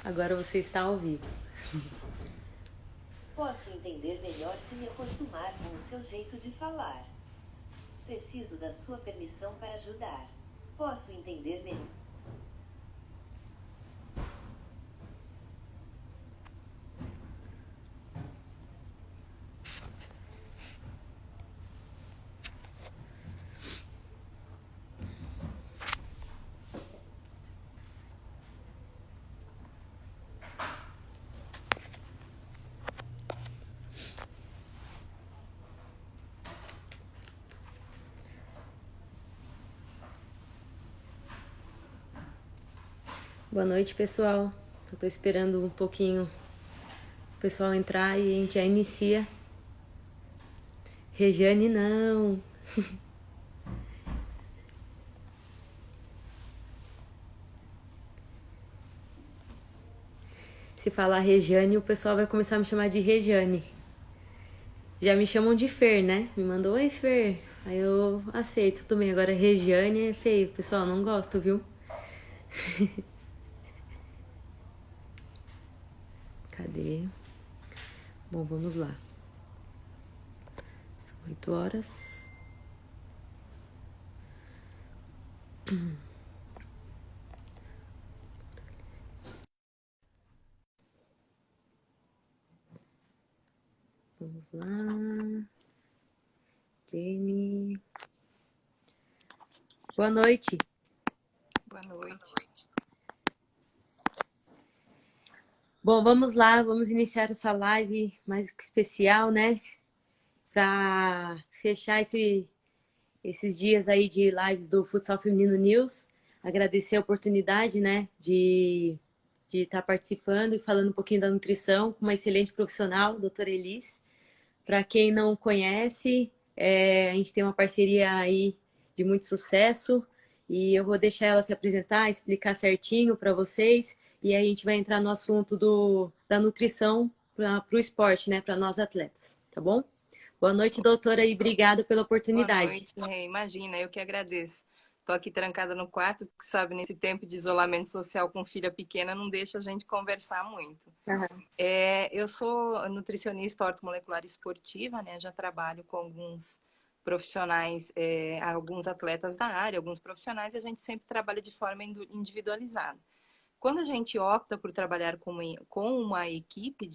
Agora você está ao vivo. Posso entender melhor se me acostumar com o seu jeito de falar. Preciso da sua permissão para ajudar. Posso entender melhor. Boa noite, pessoal. Eu tô esperando um pouquinho o pessoal entrar e a gente já inicia. Rejane, não. Se falar Rejane, o pessoal vai começar a me chamar de Rejane. Já me chamam de Fer, né? Me mandou, oi, Fer. Aí eu aceito, tudo bem. Agora Rejane é feio. Pessoal, não gosto, viu? Cadê? Bom, vamos lá. São 8 horas. Vamos lá. Jenny. Boa noite. Boa noite. Bom, vamos lá, vamos iniciar essa live mais que especial, né? Para fechar esses dias aí de lives do Futsal Feminino News. Agradecer a oportunidade, né, de estar participando e falando um pouquinho da nutrição com uma excelente profissional, doutora Elis. Para quem não conhece, a gente tem uma parceria aí de muito sucesso e eu vou deixar ela se apresentar, explicar certinho para vocês e aí a gente vai entrar no assunto da nutrição para o esporte, né, para nós atletas, tá bom? Boa noite, doutora, e obrigado pela Boa oportunidade. noite, Rei. Imagina, eu que agradeço. Estou aqui trancada no quarto, porque sabe, nesse tempo de isolamento social com filha pequena, não deixa a gente conversar muito. Uhum. Eu sou nutricionista ortomolecular esportiva, né? Já trabalho com alguns profissionais, alguns atletas da área, alguns profissionais, e a gente sempre trabalha de forma individualizada. Quando a gente opta por trabalhar com uma equipe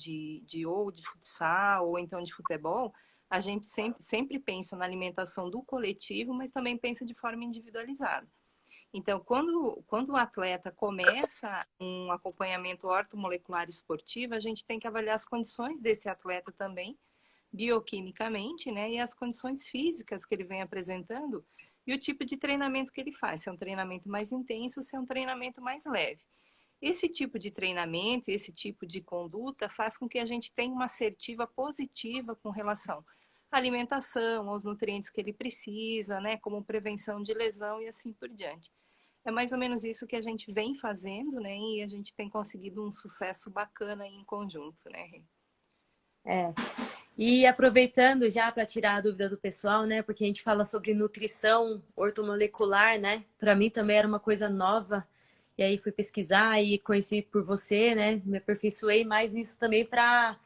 ou de futsal ou então de futebol, a gente sempre pensa na alimentação do coletivo, mas também pensa de forma individualizada. Então, quando o atleta começa um acompanhamento ortomolecular esportivo, a gente tem que avaliar as condições desse atleta também, bioquimicamente, né? E as condições físicas que ele vem apresentando e o tipo de treinamento que ele faz, se é um treinamento mais intenso, se é um treinamento mais leve. Esse tipo de treinamento, esse tipo de conduta faz com que a gente tenha uma assertiva positiva com relação à alimentação, aos nutrientes que ele precisa, né, como prevenção de lesão e assim por diante. É mais ou menos isso que a gente vem fazendo, né, e a gente tem conseguido um sucesso bacana em conjunto, né, Rê? É. E aproveitando já para tirar a dúvida do pessoal, né? Porque a gente fala sobre nutrição ortomolecular, né? Para mim também era uma coisa nova. E aí fui pesquisar e conheci por você, né? Me aperfeiçoei mais nisso também para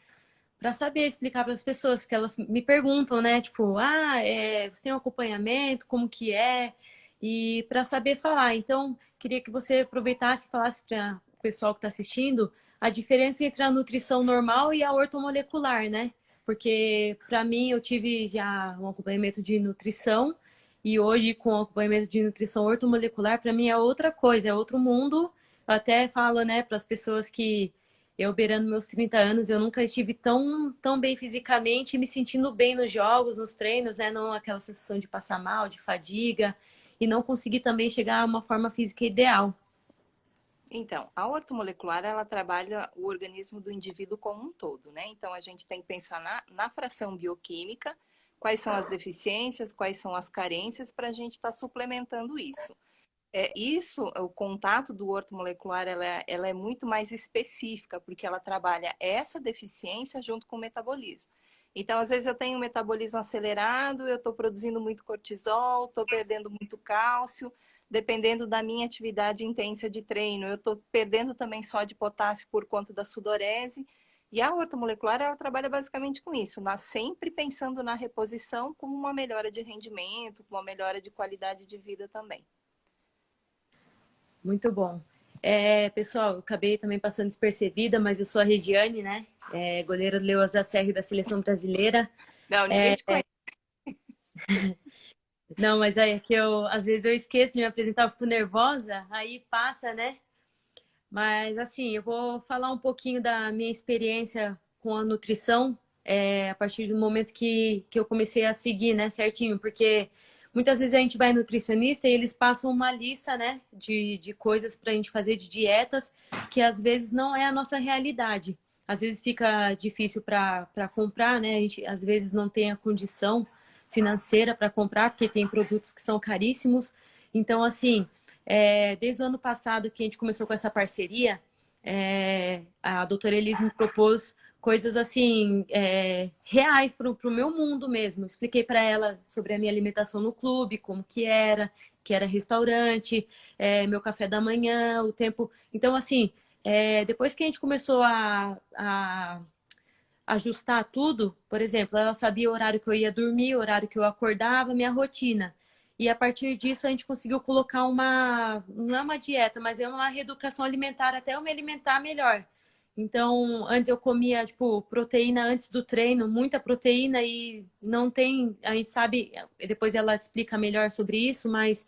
saber explicar para as pessoas, porque elas me perguntam, né? Tipo, você tem um acompanhamento, como que é? E para saber falar. Então, queria que você aproveitasse e falasse para o pessoal que está assistindo a diferença entre a nutrição normal e a ortomolecular, né? Porque para mim eu tive já um acompanhamento de nutrição e hoje com o acompanhamento de nutrição ortomolecular, para mim é outra coisa, é outro mundo. Eu até falo, né, para as pessoas que eu, beirando meus 30 anos, eu nunca estive tão bem fisicamente e me sentindo bem nos jogos, nos treinos, né? Não aquela sensação de passar mal, de fadiga, e não conseguir também chegar a uma forma física ideal. Então, a ortomolecular, ela trabalha o organismo do indivíduo como um todo, né? Então, a gente tem que pensar na fração bioquímica, quais são as deficiências, quais são as carências, para a gente estar suplementando isso. O contato do ortomolecular, ela é muito mais específica, porque ela trabalha essa deficiência junto com o metabolismo. Então, às vezes eu tenho um metabolismo acelerado, eu estou produzindo muito cortisol, estou perdendo muito cálcio, dependendo da minha atividade intensa de treino, eu estou perdendo também só de potássio por conta da sudorese. E a ortomolecular, ela trabalha basicamente com isso, sempre pensando na reposição com uma melhora de rendimento, com uma melhora de qualidade de vida também. Muito bom. Pessoal, eu acabei também passando despercebida, mas eu sou a Regiane, né? Goleira do Leoas da Serra da Seleção Brasileira. Não, ninguém te conhece. Não, mas é que às vezes eu esqueço de me apresentar, eu fico nervosa, aí passa, né? Mas assim, eu vou falar um pouquinho da minha experiência com a nutrição, a partir do momento que eu comecei a seguir, né, certinho, porque muitas vezes a gente vai em nutricionista e eles passam uma lista, né, de coisas para a gente fazer, de dietas, que às vezes não é a nossa realidade. Às vezes fica difícil para comprar, né? A gente às vezes não tem a condição financeira para comprar, porque tem produtos que são caríssimos. Então, assim, desde o ano passado que a gente começou com essa parceria, a doutora Elis me propôs coisas assim, reais para o meu mundo mesmo. Expliquei para ela sobre a minha alimentação no clube, como que era restaurante, meu café da manhã, o tempo. Então, assim, depois que a gente começou a ajustar tudo, por exemplo, ela sabia o horário que eu ia dormir, o horário que eu acordava, minha rotina. E a partir disso a gente conseguiu colocar não é uma dieta, mas é uma reeducação alimentar, até eu me alimentar melhor. Então, antes eu comia, tipo, proteína antes do treino, muita proteína e não tem, a gente sabe, depois ela explica melhor sobre isso, mas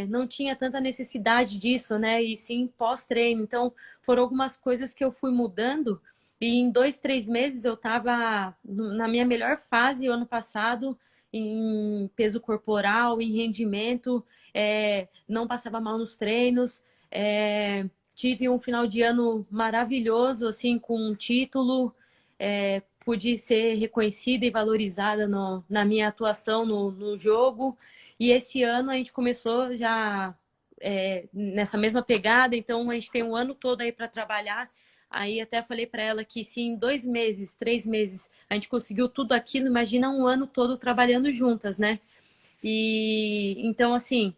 não tinha tanta necessidade disso, né? E sim pós-treino. Então, foram algumas coisas que eu fui mudando e em 2, 3 meses eu estava na minha melhor fase o ano passado, em peso corporal, em rendimento, não passava mal nos treinos, tive um final de ano maravilhoso, assim, com um título, pude ser reconhecida e valorizada na minha atuação no jogo. E esse ano a gente começou já nessa mesma pegada, então a gente tem um ano todo aí para trabalhar. Aí até falei para ela que se em 2 meses, 3 meses a gente conseguiu tudo aquilo, imagina um ano todo trabalhando juntas, né? E então, assim,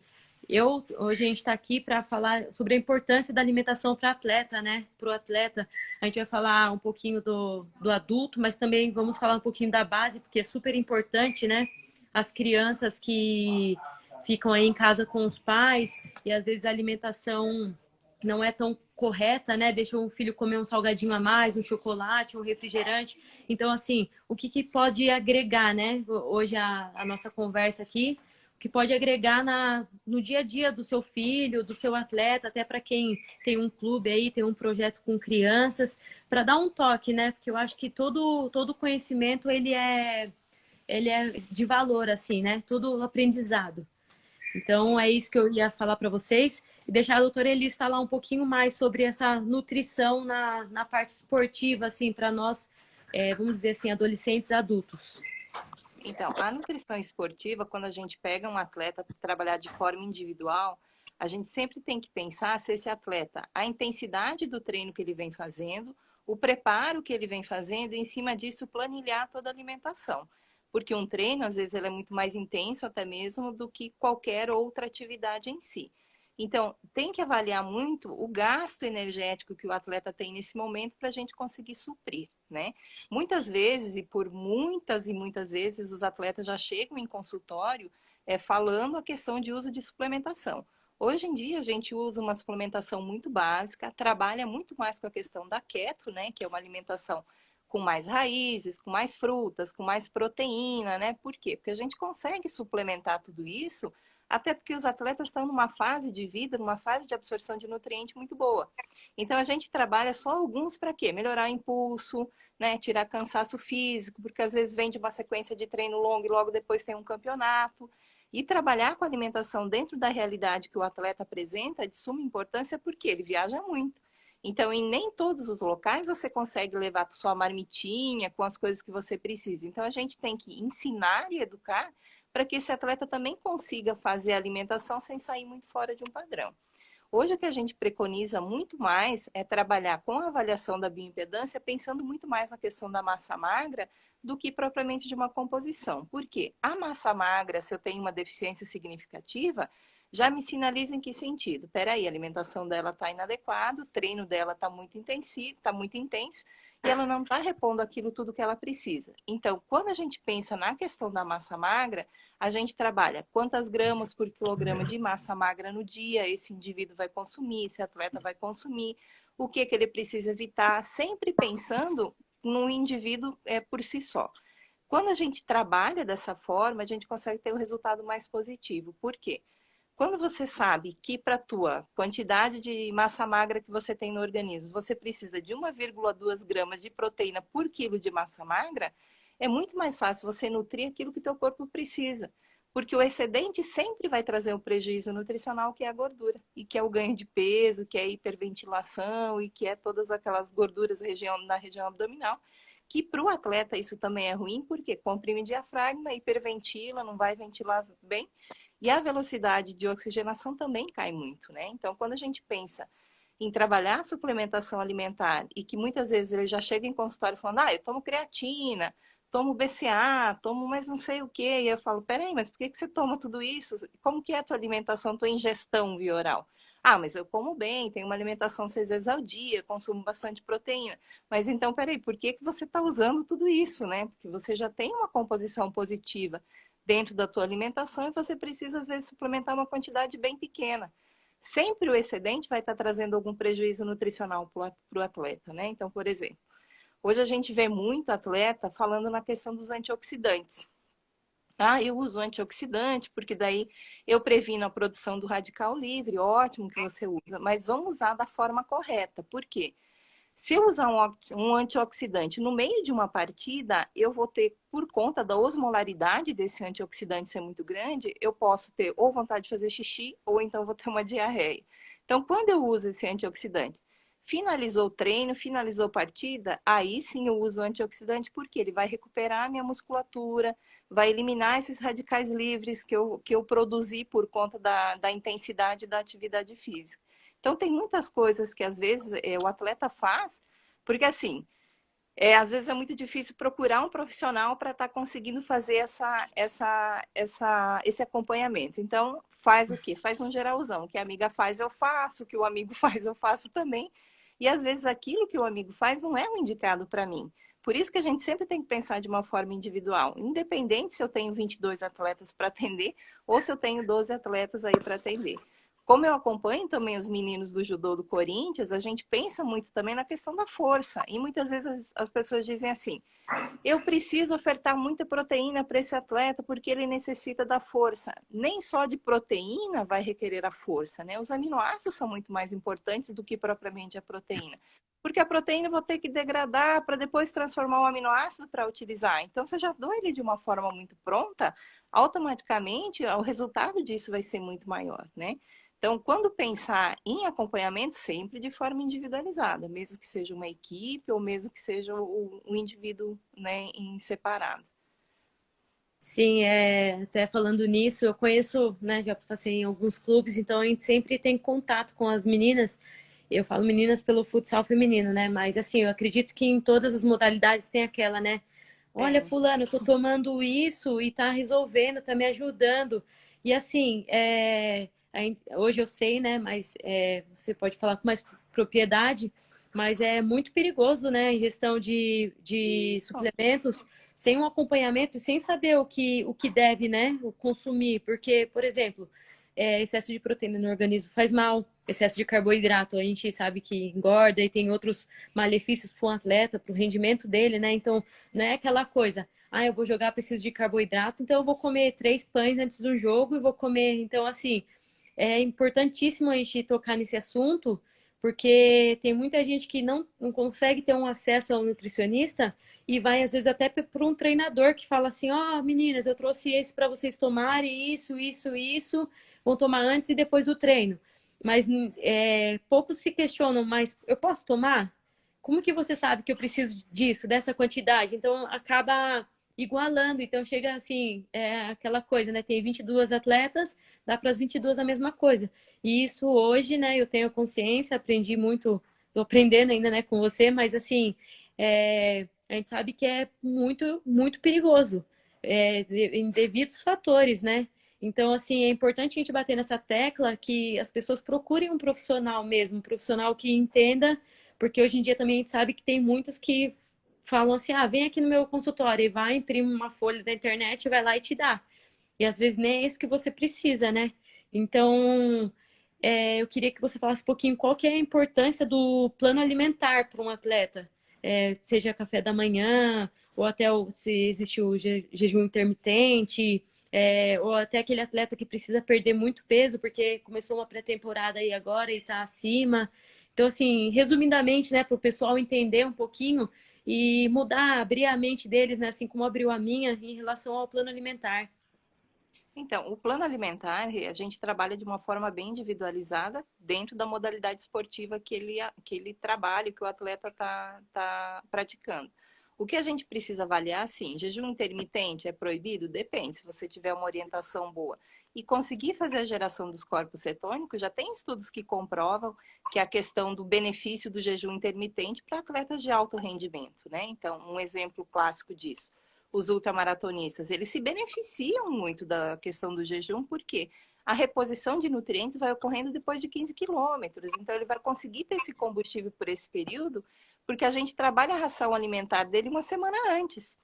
hoje a gente está aqui para falar sobre a importância da alimentação para atleta, né? Para o atleta, a gente vai falar um pouquinho do adulto, mas também vamos falar um pouquinho da base, porque é super importante, né? As crianças que ficam aí em casa com os pais e às vezes a alimentação não é tão correta, né? Deixa o filho comer um salgadinho a mais, um chocolate, um refrigerante. Então, assim, o que pode agregar, né? Hoje a nossa conversa aqui, o que pode agregar no dia a dia do seu filho, do seu atleta, até para quem tem um clube aí, tem um projeto com crianças, para dar um toque, né? Porque eu acho que todo conhecimento ele é de valor, assim, né? Todo aprendizado. Então, é isso que eu ia falar para vocês e deixar a doutora Elis falar um pouquinho mais sobre essa nutrição na parte esportiva, assim, para nós, vamos dizer assim, adolescentes adultos. Então, a nutrição esportiva, quando a gente pega um atleta para trabalhar de forma individual, a gente sempre tem que pensar se esse atleta, a intensidade do treino que ele vem fazendo, o preparo que ele vem fazendo, e em cima disso planilhar toda a alimentação. Porque um treino, às vezes, ele é muito mais intenso até mesmo do que qualquer outra atividade em si. Então, tem que avaliar muito o gasto energético que o atleta tem nesse momento para a gente conseguir suprir, né? Muitas vezes, e por muitas e muitas vezes, os atletas já chegam em consultório falando a questão de uso de suplementação. Hoje em dia, a gente usa uma suplementação muito básica, trabalha muito mais com a questão da keto, né? Que é uma alimentação com mais raízes, com mais frutas, com mais proteína, né? Por quê? Porque a gente consegue suplementar tudo isso, até porque os atletas estão numa fase de vida, numa fase de absorção de nutriente muito boa. Então a gente trabalha só alguns para quê? Melhorar o impulso, né? Tirar cansaço físico, porque às vezes vem de uma sequência de treino longo e logo depois tem um campeonato. E trabalhar com a alimentação dentro da realidade que o atleta apresenta é de suma importância porque ele viaja muito. Então, em nem todos os locais você consegue levar sua marmitinha com as coisas que você precisa. Então, a gente tem que ensinar e educar para que esse atleta também consiga fazer a alimentação sem sair muito fora de um padrão. Hoje, o que a gente preconiza muito mais é trabalhar com a avaliação da bioimpedância, pensando muito mais na questão da massa magra do que propriamente de uma composição. Por quê? A massa magra, se eu tenho uma deficiência significativa, já me sinaliza em que sentido? Peraí, a alimentação dela está inadequada, o treino dela está muito intensivo, está muito intenso, e ela não está repondo aquilo tudo que ela precisa. Então, quando a gente pensa na questão da massa magra, a gente trabalha quantas gramas por quilograma de massa magra no dia esse indivíduo vai consumir, esse atleta vai consumir, o que ele precisa evitar, sempre pensando no indivíduo por si só. Quando a gente trabalha dessa forma, a gente consegue ter um resultado mais positivo. Por quê? Quando você sabe que para a tua quantidade de massa magra que você tem no organismo, você precisa de 1,2 gramas de proteína por quilo de massa magra, é muito mais fácil você nutrir aquilo que teu corpo precisa. Porque o excedente sempre vai trazer um prejuízo nutricional, que é a gordura, e que é o ganho de peso, que é a hiperventilação, e que é todas aquelas gorduras na região abdominal, que para o atleta isso também é ruim, porque comprime diafragma, hiperventila, não vai ventilar bem, e a velocidade de oxigenação também cai muito, né? Então, quando a gente pensa em trabalhar a suplementação alimentar e que muitas vezes ele já chega em consultório falando, eu tomo creatina, tomo BCA, tomo mais não sei o quê, e eu falo, peraí, mas por que você toma tudo isso? Como que é a tua alimentação, tua ingestão via oral? Mas eu como bem, tenho uma alimentação 6 vezes ao dia, consumo bastante proteína. Mas então, peraí, por que você está usando tudo isso, né? Porque você já tem uma composição positiva dentro da tua alimentação e você precisa, às vezes, suplementar uma quantidade bem pequena. Sempre o excedente vai estar trazendo algum prejuízo nutricional para o atleta, né? Então, por exemplo, hoje a gente vê muito atleta falando na questão dos antioxidantes. Eu uso antioxidante porque daí eu previno a produção do radical livre, ótimo que você usa, mas vamos usar da forma correta. Por quê? Se eu usar um antioxidante no meio de uma partida, eu vou ter, por conta da osmolaridade desse antioxidante ser muito grande, eu posso ter ou vontade de fazer xixi, ou então vou ter uma diarreia. Então, quando eu uso esse antioxidante, finalizou o treino, finalizou a partida, aí sim eu uso o antioxidante, porque ele vai recuperar a minha musculatura, vai eliminar esses radicais livres que eu produzi por conta da intensidade da atividade física. Então, tem muitas coisas que, às vezes, o atleta faz, porque, assim, às vezes é muito difícil procurar um profissional para estar conseguindo fazer esse acompanhamento. Então, faz o quê? Faz um geralzão. O que a amiga faz, eu faço. O que o amigo faz, eu faço também. E, às vezes, aquilo que o amigo faz não é o indicado para mim. Por isso que a gente sempre tem que pensar de uma forma individual. Independente se eu tenho 22 atletas para atender ou se eu tenho 12 atletas aí para atender. Como eu acompanho também os meninos do judô do Corinthians, a gente pensa muito também na questão da força. E muitas vezes as pessoas dizem assim, eu preciso ofertar muita proteína para esse atleta porque ele necessita da força. Nem só de proteína vai requerer a força, né? Os aminoácidos são muito mais importantes do que propriamente a proteína. Porque a proteína eu vou ter que degradar para depois transformar o aminoácido para utilizar. Então, se eu já dou ele de uma forma muito pronta, automaticamente o resultado disso vai ser muito maior, né? Então, quando pensar em acompanhamento, sempre de forma individualizada, mesmo que seja uma equipe ou mesmo que seja o indivíduo, né, em separado. Sim, até falando nisso, eu conheço, né, já passei em alguns clubes, então a gente sempre tem contato com as meninas. Eu falo meninas pelo futsal feminino, né? Mas assim, eu acredito que em todas as modalidades tem aquela, né? Olha, fulano, eu tô tomando isso e tá resolvendo, tá me ajudando. E assim, hoje eu sei, né? Mas você pode falar com mais propriedade, mas é muito perigoso, né? A ingestão de suplementos sem um acompanhamento e sem saber o que deve, né? Consumir. Porque, por exemplo, excesso de proteína no organismo faz mal, excesso de carboidrato a gente sabe que engorda e tem outros malefícios para o atleta, para o rendimento dele, né? Então, não é aquela coisa, eu vou jogar, preciso de carboidrato, então eu vou comer 3 pães antes do jogo e vou comer. Então, assim, é importantíssimo a gente tocar nesse assunto, porque tem muita gente que não consegue ter um acesso ao nutricionista e vai, às vezes, até para um treinador que fala assim, meninas, eu trouxe esse para vocês tomarem, isso, vão tomar antes e depois do treino. Mas poucos se questionam, mas eu posso tomar? Como que você sabe que eu preciso disso, dessa quantidade? Então, acaba igualando. Então, chega assim, aquela coisa, né? Tem 22 atletas, dá para as 22 a mesma coisa. E isso hoje, né? Eu tenho consciência, aprendi muito, estou aprendendo ainda, né, com você, mas assim, a gente sabe que é muito, muito perigoso, em devidos fatores, né? Então, assim, é importante a gente bater nessa tecla que as pessoas procurem um profissional mesmo, um profissional que entenda, porque hoje em dia também a gente sabe que tem muitos que falam assim, ah, vem aqui no meu consultório e vai, imprime uma folha da internet, vai lá e te dá. E às vezes nem é isso que você precisa, né? Então, eu queria que você falasse um pouquinho qual que é a importância do plano alimentar para um atleta, seja café da manhã, ou até se existe o jejum intermitente, ou até aquele atleta que precisa perder muito peso porque começou uma pré-temporada aí agora e está acima. Então, assim, resumidamente, né, para o pessoal entender um pouquinho e mudar, abrir a mente deles, né, assim como abriu a minha, em relação ao plano alimentar. Então, o plano alimentar, a gente trabalha de uma forma bem individualizada dentro da modalidade esportiva que ele trabalha, que o atleta tá praticando. O que a gente precisa avaliar, sim, jejum intermitente é proibido? Depende, se você tiver uma orientação boa. E conseguir fazer a geração dos corpos cetônicos, já tem estudos que comprovam que a questão do benefício do jejum intermitente para atletas de alto rendimento, né? Então, um exemplo clássico disso, os ultramaratonistas, eles se beneficiam muito da questão do jejum, porque a reposição de nutrientes vai ocorrendo depois de 15 quilômetros. Então, ele vai conseguir ter esse combustível por esse período, porque a gente trabalha a ração alimentar dele uma semana antes.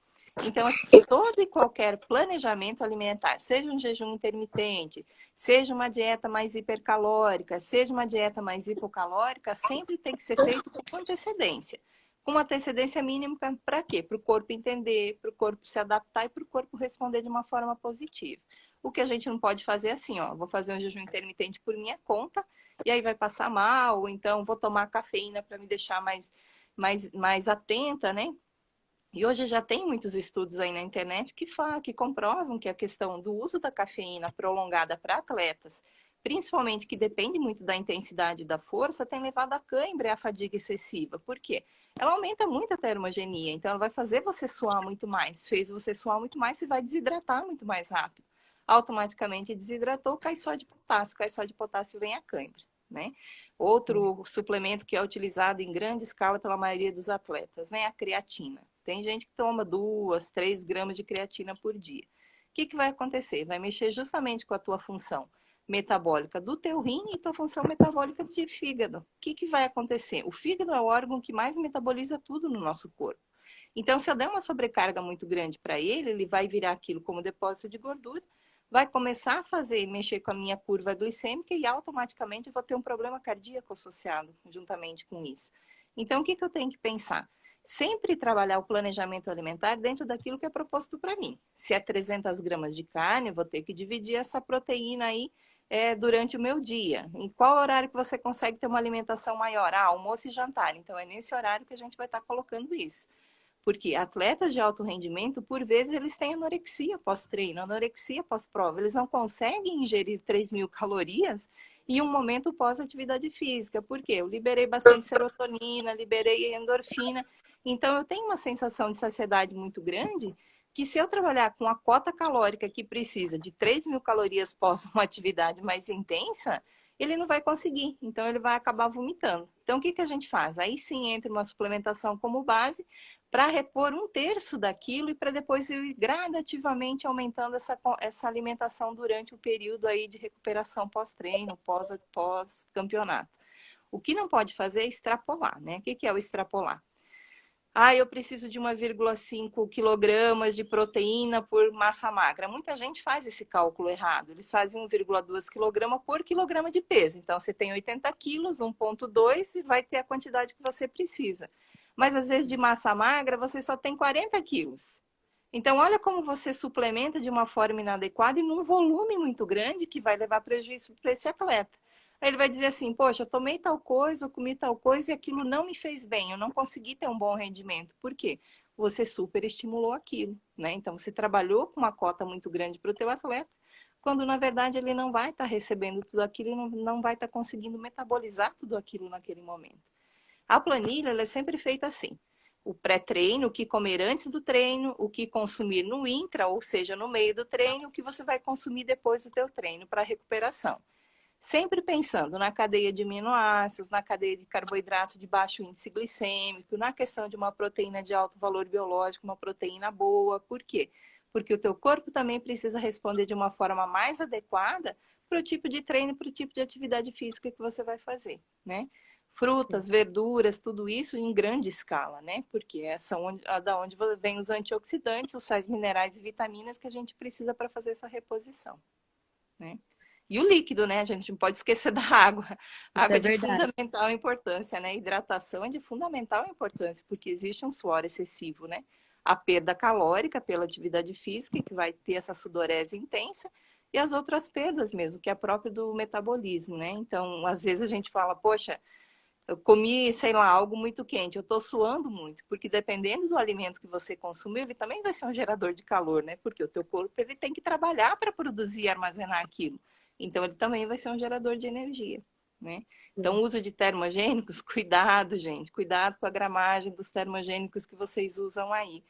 Então, assim, todo e qualquer planejamento alimentar, seja um jejum intermitente, seja uma dieta mais hipercalórica, seja uma dieta mais hipocalórica, sempre tem que ser feito com antecedência. Com uma antecedência mínima para quê? Para o corpo entender, para o corpo se adaptar e para o corpo responder de uma forma positiva. O que a gente não pode fazer é assim, ó, vou fazer um jejum intermitente por minha conta e aí vai passar mal, ou então vou tomar cafeína para me deixar mais atenta, né? E hoje já tem muitos estudos aí na internet que comprovam que a questão do uso da cafeína prolongada para atletas, principalmente que depende muito da intensidade da força, tem levado à cãibra e à fadiga excessiva. Por quê? Ela aumenta muito a termogenia, então ela vai fazer você suar muito mais. Fez você suar muito mais, você vai desidratar muito mais rápido. Automaticamente desidratou, cai só de potássio vem a cãibra, né? Outro suplemento que é utilizado em grande escala pela maioria dos atletas, né? A creatina. Tem gente que toma 2, 3 gramas de creatina por dia. O que vai acontecer? Vai mexer justamente com a tua função metabólica do teu rim e tua função metabólica de fígado. O que vai acontecer? O fígado é o órgão que mais metaboliza tudo no nosso corpo. Então, se eu der uma sobrecarga muito grande para ele, ele vai virar aquilo como depósito de gordura, vai começar a mexer com a minha curva glicêmica e automaticamente eu vou ter um problema cardíaco associado juntamente com isso. Então, o que eu tenho que pensar? Sempre trabalhar o planejamento alimentar dentro daquilo que é proposto para mim. Se é 300 gramas de carne, eu vou ter que dividir essa proteína aí durante o meu dia. Em qual horário que você consegue ter uma alimentação maior? Ah, almoço e jantar. Então, é nesse horário que a gente vai estar colocando isso. Porque atletas de alto rendimento, por vezes, eles têm anorexia pós-treino, anorexia pós-prova. Eles não conseguem ingerir 3.000 calorias em um momento pós-atividade física. Por quê? Eu liberei bastante serotonina, liberei endorfina. Então, eu tenho uma sensação de saciedade muito grande que se eu trabalhar com a cota calórica que precisa de 3.000 calorias pós uma atividade mais intensa, ele não vai conseguir. Então, ele vai acabar vomitando. Então, o que a gente faz? Aí sim entra uma suplementação como base para repor 1/3 daquilo e para depois ir gradativamente aumentando essa alimentação durante o período aí de recuperação pós-treino, pós-campeonato. O que não pode fazer é extrapolar, né? O que é o extrapolar? Ah, eu preciso de 1,5 quilogramas de proteína por massa magra. Muita gente faz esse cálculo errado. Eles fazem 1,2 quilograma por quilograma de peso. Então, você tem 80 quilos, 1,2 e vai ter a quantidade que você precisa. Mas, às vezes, de massa magra, você só tem 40 quilos. Então, olha como você suplementa de uma forma inadequada e num volume muito grande que vai levar prejuízo para esse atleta. Aí ele vai dizer assim, poxa, eu tomei tal coisa, eu comi tal coisa e aquilo não me fez bem, eu não consegui ter um bom rendimento. Por quê? Você superestimulou aquilo, né? Então, você trabalhou com uma cota muito grande para o teu atleta, quando na verdade ele não vai estar recebendo tudo aquilo e não vai estar conseguindo metabolizar tudo aquilo naquele momento. A planilha, ela é sempre feita assim. O pré-treino, o que comer antes do treino, o que consumir no intra, ou seja, no meio do treino, o que você vai consumir depois do teu treino para recuperação. Sempre pensando na cadeia de aminoácidos, na cadeia de carboidrato de baixo índice glicêmico, na questão de uma proteína de alto valor biológico, uma proteína boa. Por quê? porque o teu corpo também precisa responder de uma forma mais adequada para o tipo de treino, para o tipo de atividade física que você vai fazer, né? Frutas, verduras, tudo isso em grande escala, né? Porque são da onde vem os antioxidantes, os sais minerais e vitaminas que a gente precisa para fazer essa reposição, né? E o líquido, né? A gente não pode esquecer da água. Isso Água é é de verdade. fundamental importância, né? Hidratação é de fundamental importância, porque existe um suor excessivo, né? A perda calórica pela atividade física, que vai ter essa sudorese intensa, e as outras perdas mesmo, que é próprio do metabolismo, né? Então, às vezes a gente fala, poxa, eu comi, sei lá, algo muito quente, eu estou suando muito, porque dependendo do alimento que você consumiu, ele também vai ser um gerador de calor, né? Porque o teu corpo ele tem que trabalhar para produzir e armazenar aquilo. Então ele também vai ser um gerador de energia, né? Então, o uso de termogênicos, cuidado, gente, cuidado com a gramagem dos termogênicos que vocês usam aí.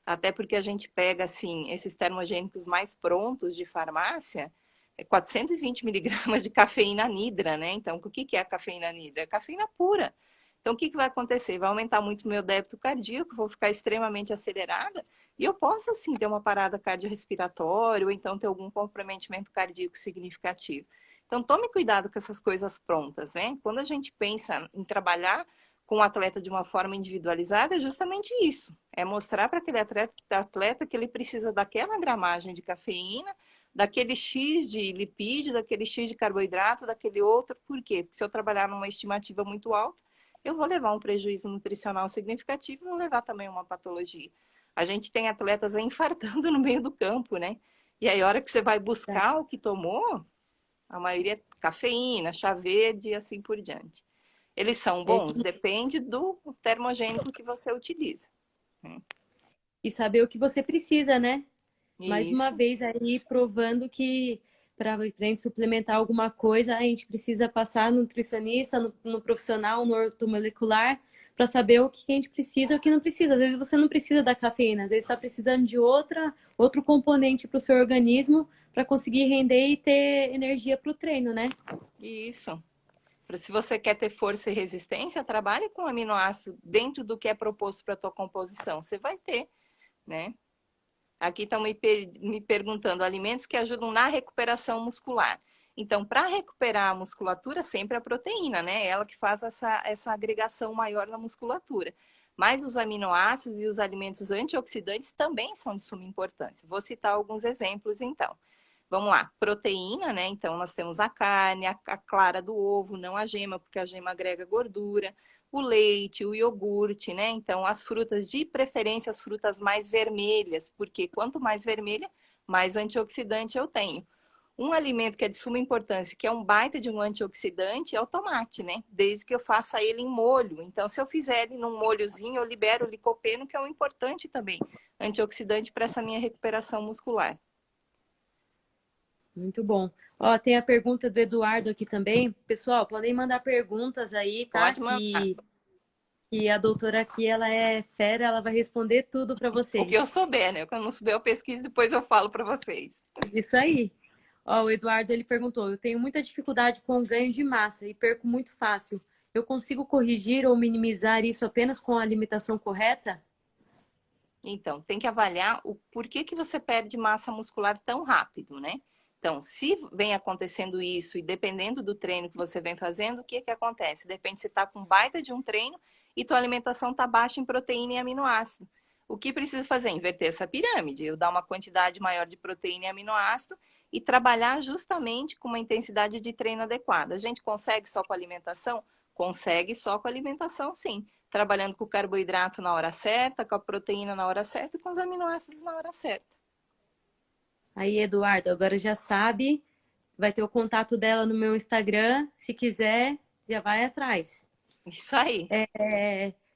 Até porque a gente pega, assim, esses termogênicos mais prontos de farmácia, 420 miligramas de cafeína anidra, né? Então, o que é a cafeína anidra? É cafeína pura. Então, o que vai acontecer? Vai aumentar muito o meu débito cardíaco, vou ficar extremamente acelerada e eu posso, sim, ter uma parada cardiorrespiratória ou então ter algum comprometimento cardíaco significativo. Então, tome cuidado com essas coisas prontas, né? Quando a gente pensa em trabalhar com o atleta de uma forma individualizada, é justamente isso. É mostrar para aquele atleta que ele precisa daquela gramagem de cafeína, daquele X de lipídio, daquele X de carboidrato, daquele outro. Por quê? Porque se eu trabalhar numa estimativa muito alta, eu vou levar um prejuízo nutricional significativo e vou levar também uma patologia. A gente tem atletas infartando no meio do campo, né? E aí, a hora que você vai buscar o que tomou, a maioria é cafeína, chá verde e assim por diante. Eles são É isso bons? Depende do termogênico que você utiliza. e saber o que você precisa, né? Mais uma Isso. vez aí provando que para a gente suplementar alguma coisa, a gente precisa passar no nutricionista, no profissional, no ortomolecular, para saber o que a gente precisa e o que não precisa. Às vezes você não precisa da cafeína, às vezes está precisando de outro componente para o seu organismo para conseguir render e ter energia para o treino, né? Isso. Se você quer ter força e resistência, trabalhe com aminoácido dentro do que é proposto para a tua composição. Você vai ter, né? Aqui estão me perguntando alimentos que ajudam na recuperação muscular. Então, para recuperar a musculatura, sempre a proteína, né? Ela que faz essa agregação maior na musculatura. Mas os aminoácidos e os alimentos antioxidantes também são de suma importância. Vou citar alguns exemplos, então. Vamos lá, proteína, né? Então, nós temos a carne, a clara do ovo, não a gema, porque a gema agrega gordura, o leite, o iogurte, né? Então, as frutas, de preferência, as frutas mais vermelhas, porque quanto mais vermelha, mais antioxidante eu tenho. Um alimento que é de suma importância, que é um baita de um antioxidante, é o tomate, né? Desde que eu faça ele em molho. Então, se eu fizer ele num molhozinho, eu libero o licopeno, que é um importante também, antioxidante para essa minha recuperação muscular. Muito bom. Ó, tem a pergunta do Eduardo aqui também. Pessoal, podem mandar perguntas aí, tá? Pode mandar. Que a doutora aqui, ela é fera, ela vai responder tudo para O que eu vocês. souber, né? Quando não souber, eu pesquiso e depois eu falo para vocês. Isso aí. Ó, o Eduardo, ele perguntou, eu tenho muita dificuldade com o ganho de massa e perco muito fácil. Eu consigo corrigir ou minimizar isso apenas com a alimentação correta? Então, tem que avaliar o porquê que você perde massa muscular tão rápido, né? Então, se vem acontecendo isso e dependendo do treino que você vem fazendo, o que que acontece? De repente você está com baita de um treino e tua alimentação está baixa em proteína e aminoácido. O que precisa fazer? Inverter essa pirâmide. Eu dar uma quantidade maior de proteína e aminoácido e trabalhar justamente com uma intensidade de treino adequada. A gente consegue só com alimentação? Consegue só com alimentação, sim. Trabalhando com o carboidrato na hora certa, com a proteína na hora certa e com os aminoácidos na hora certa. Aí, Eduardo, agora já sabe, vai ter o contato dela no meu Instagram. Se quiser, já vai atrás. Isso aí.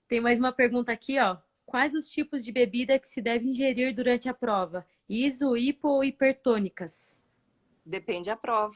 Tem mais uma pergunta aqui, ó. Quais os tipos de bebida que se deve ingerir durante a prova? Iso, hipo ou hipertônicas? Depende da prova.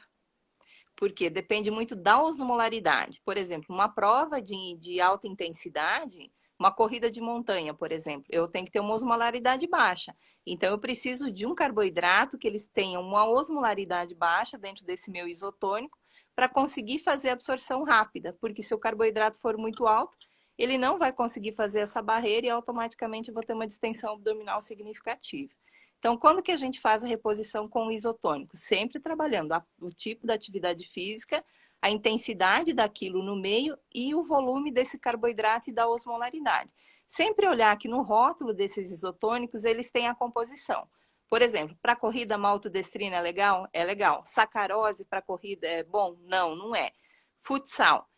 Porque depende muito da osmolaridade. Por exemplo, uma prova de alta intensidade, uma corrida de montanha, por exemplo, eu tenho que ter uma osmolaridade baixa. Então, eu preciso de um carboidrato que eles tenham uma osmolaridade baixa dentro desse meu isotônico para conseguir fazer a absorção rápida. Porque se o carboidrato for muito alto, ele não vai conseguir fazer essa barreira e automaticamente eu vou ter uma distensão abdominal significativa. Então, quando que a gente faz a reposição com o isotônico? Sempre trabalhando o tipo da atividade física, a intensidade daquilo no meio e o volume desse carboidrato e da osmolaridade. Sempre olhar que no rótulo desses isotônicos, eles têm a composição. Por exemplo, para corrida, maltodestrina é legal? É legal. Sacarose para corrida é bom? Não, não é. Futsal,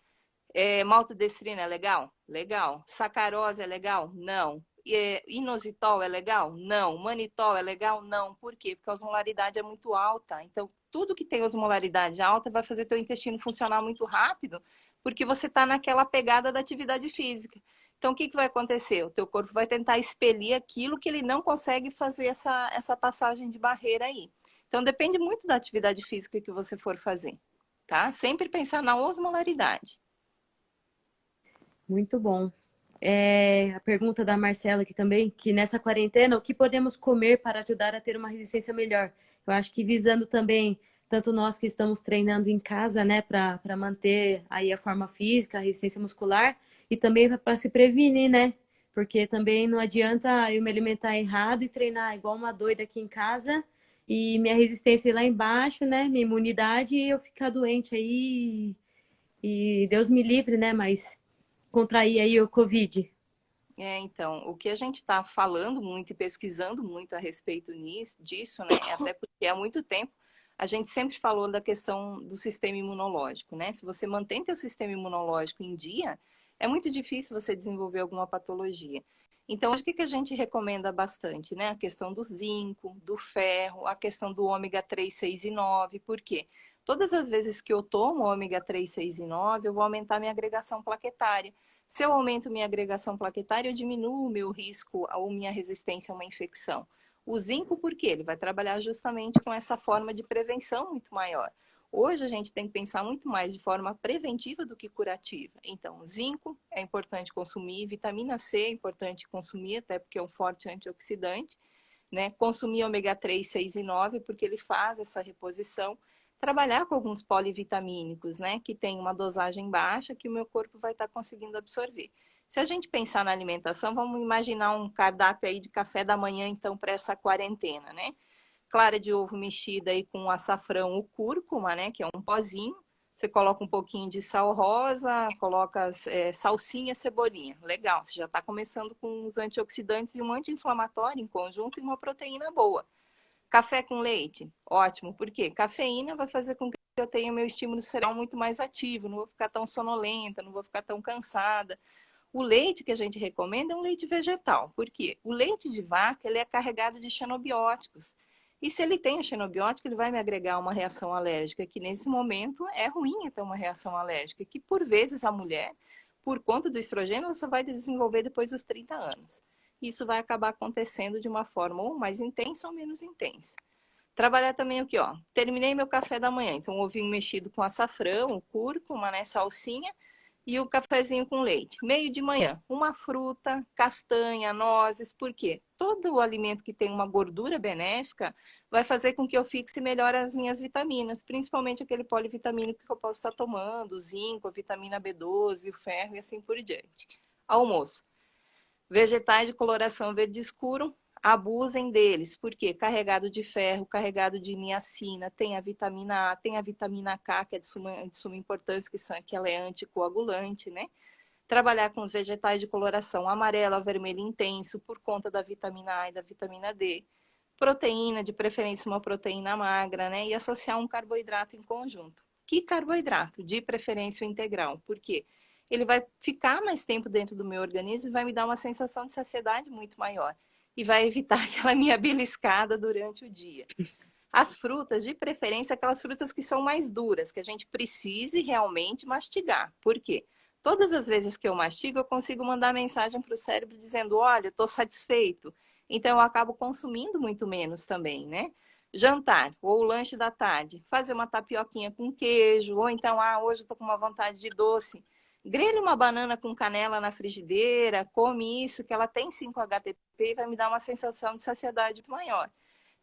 maltodestrina é legal? Legal. Sacarose é legal? Não. Inositol é legal? Não. Manitol é legal? Não. Por quê? Porque a osmolaridade é muito alta. Então, tudo que tem osmolaridade alta vai fazer teu intestino funcionar muito rápido, porque você está naquela pegada da atividade física. Então, o que vai acontecer? O teu corpo vai tentar expelir aquilo que ele não consegue fazer essa passagem de barreira aí. Então, depende muito da atividade física que você for fazer, tá? Sempre pensar na osmolaridade. Muito bom. A pergunta da Marcela aqui também, que nessa quarentena, o que podemos comer para ajudar a ter uma resistência melhor? Eu acho que visando também, tanto nós que estamos treinando em casa, né, para manter aí a forma física, a resistência muscular, e também para se prevenir, né? Porque também não adianta eu me alimentar errado e treinar igual uma doida aqui em casa e minha resistência ir lá embaixo, né? Minha imunidade e eu ficar doente aí e Deus me livre, né? Mas contrair aí o Covid. Então, o que a gente está falando muito e pesquisando muito a respeito disso, né? Até porque há muito tempo a gente sempre falou da questão do sistema imunológico, né? Se você mantém seu sistema imunológico em dia, é muito difícil você desenvolver alguma patologia. Então, o que a gente recomenda bastante, né? A questão do zinco, do ferro, a questão do ômega 3, 6 e 9. Por quê? Todas as vezes que eu tomo ômega 3, 6 e 9, eu vou aumentar minha agregação plaquetária. Se eu aumento minha agregação plaquetária, eu diminuo o meu risco ou minha resistência a uma infecção. O zinco, por quê? Ele vai trabalhar justamente com essa forma de prevenção muito maior. Hoje a gente tem que pensar muito mais de forma preventiva do que curativa. Então, zinco é importante consumir, vitamina C é importante consumir, até porque é um forte antioxidante, né? Consumir ômega 3, 6 e 9, porque ele faz essa reposição. Trabalhar com alguns polivitamínicos, né, que tem uma dosagem baixa que o meu corpo vai estar conseguindo absorver. Se a gente pensar na alimentação, vamos imaginar um cardápio aí de café da manhã, então, para essa quarentena, né? Clara de ovo mexida aí com açafrão ou cúrcuma, né, que é um pozinho. Você coloca um pouquinho de sal rosa, coloca salsinha, cebolinha. Legal, você já está começando com os antioxidantes e um anti-inflamatório em conjunto e uma proteína boa. Café com leite, ótimo. Por quê? Cafeína vai fazer com que eu tenha meu estímulo cerebral muito mais ativo, não vou ficar tão sonolenta, não vou ficar tão cansada. O leite que a gente recomenda é um leite vegetal. Por quê? O leite de vaca ele é carregado de xenobióticos. E se ele tem o xenobiótico, ele vai me agregar uma reação alérgica, que nesse momento é ruim ter uma reação alérgica, que por vezes a mulher, por conta do estrogênio, ela só vai desenvolver depois dos 30 anos. Isso vai acabar acontecendo de uma forma ou mais intensa ou menos intensa. Trabalhar também o que, ó? Terminei meu café da manhã, então ovinho mexido com açafrão, cúrcuma, né, salsinha e o cafezinho com leite. Meio de manhã, uma fruta, castanha, nozes, por quê? Todo o alimento que tem uma gordura benéfica vai fazer com que eu fixe melhor as minhas vitaminas, principalmente aquele polivitamínico que eu posso estar tomando, o zinco, a vitamina B12, o ferro e assim por diante. Almoço. Vegetais de coloração verde escuro, abusem deles, porque carregado de ferro, carregado de niacina, tem a vitamina A, tem a vitamina K, que é de suma importância, que ela é anticoagulante, né? Trabalhar com os vegetais de coloração amarela, vermelho intenso, por conta da vitamina A e da vitamina D. Proteína, de preferência uma proteína magra, né? E associar um carboidrato em conjunto. Que carboidrato? De preferência o integral. Por quê? Ele vai ficar mais tempo dentro do meu organismo e vai me dar uma sensação de saciedade muito maior. E vai evitar aquela minha beliscada durante o dia. As frutas, de preferência, aquelas frutas que são mais duras, que a gente precise realmente mastigar. Por quê? Todas as vezes que eu mastigo, eu consigo mandar mensagem para o cérebro dizendo, olha, estou satisfeito. Então, eu acabo consumindo muito menos também, né? Jantar ou lanche da tarde, fazer uma tapioquinha com queijo, ou então, hoje eu estou com uma vontade de doce. Grelhe uma banana com canela na frigideira, come isso, que ela tem 5-HTP e vai me dar uma sensação de saciedade maior.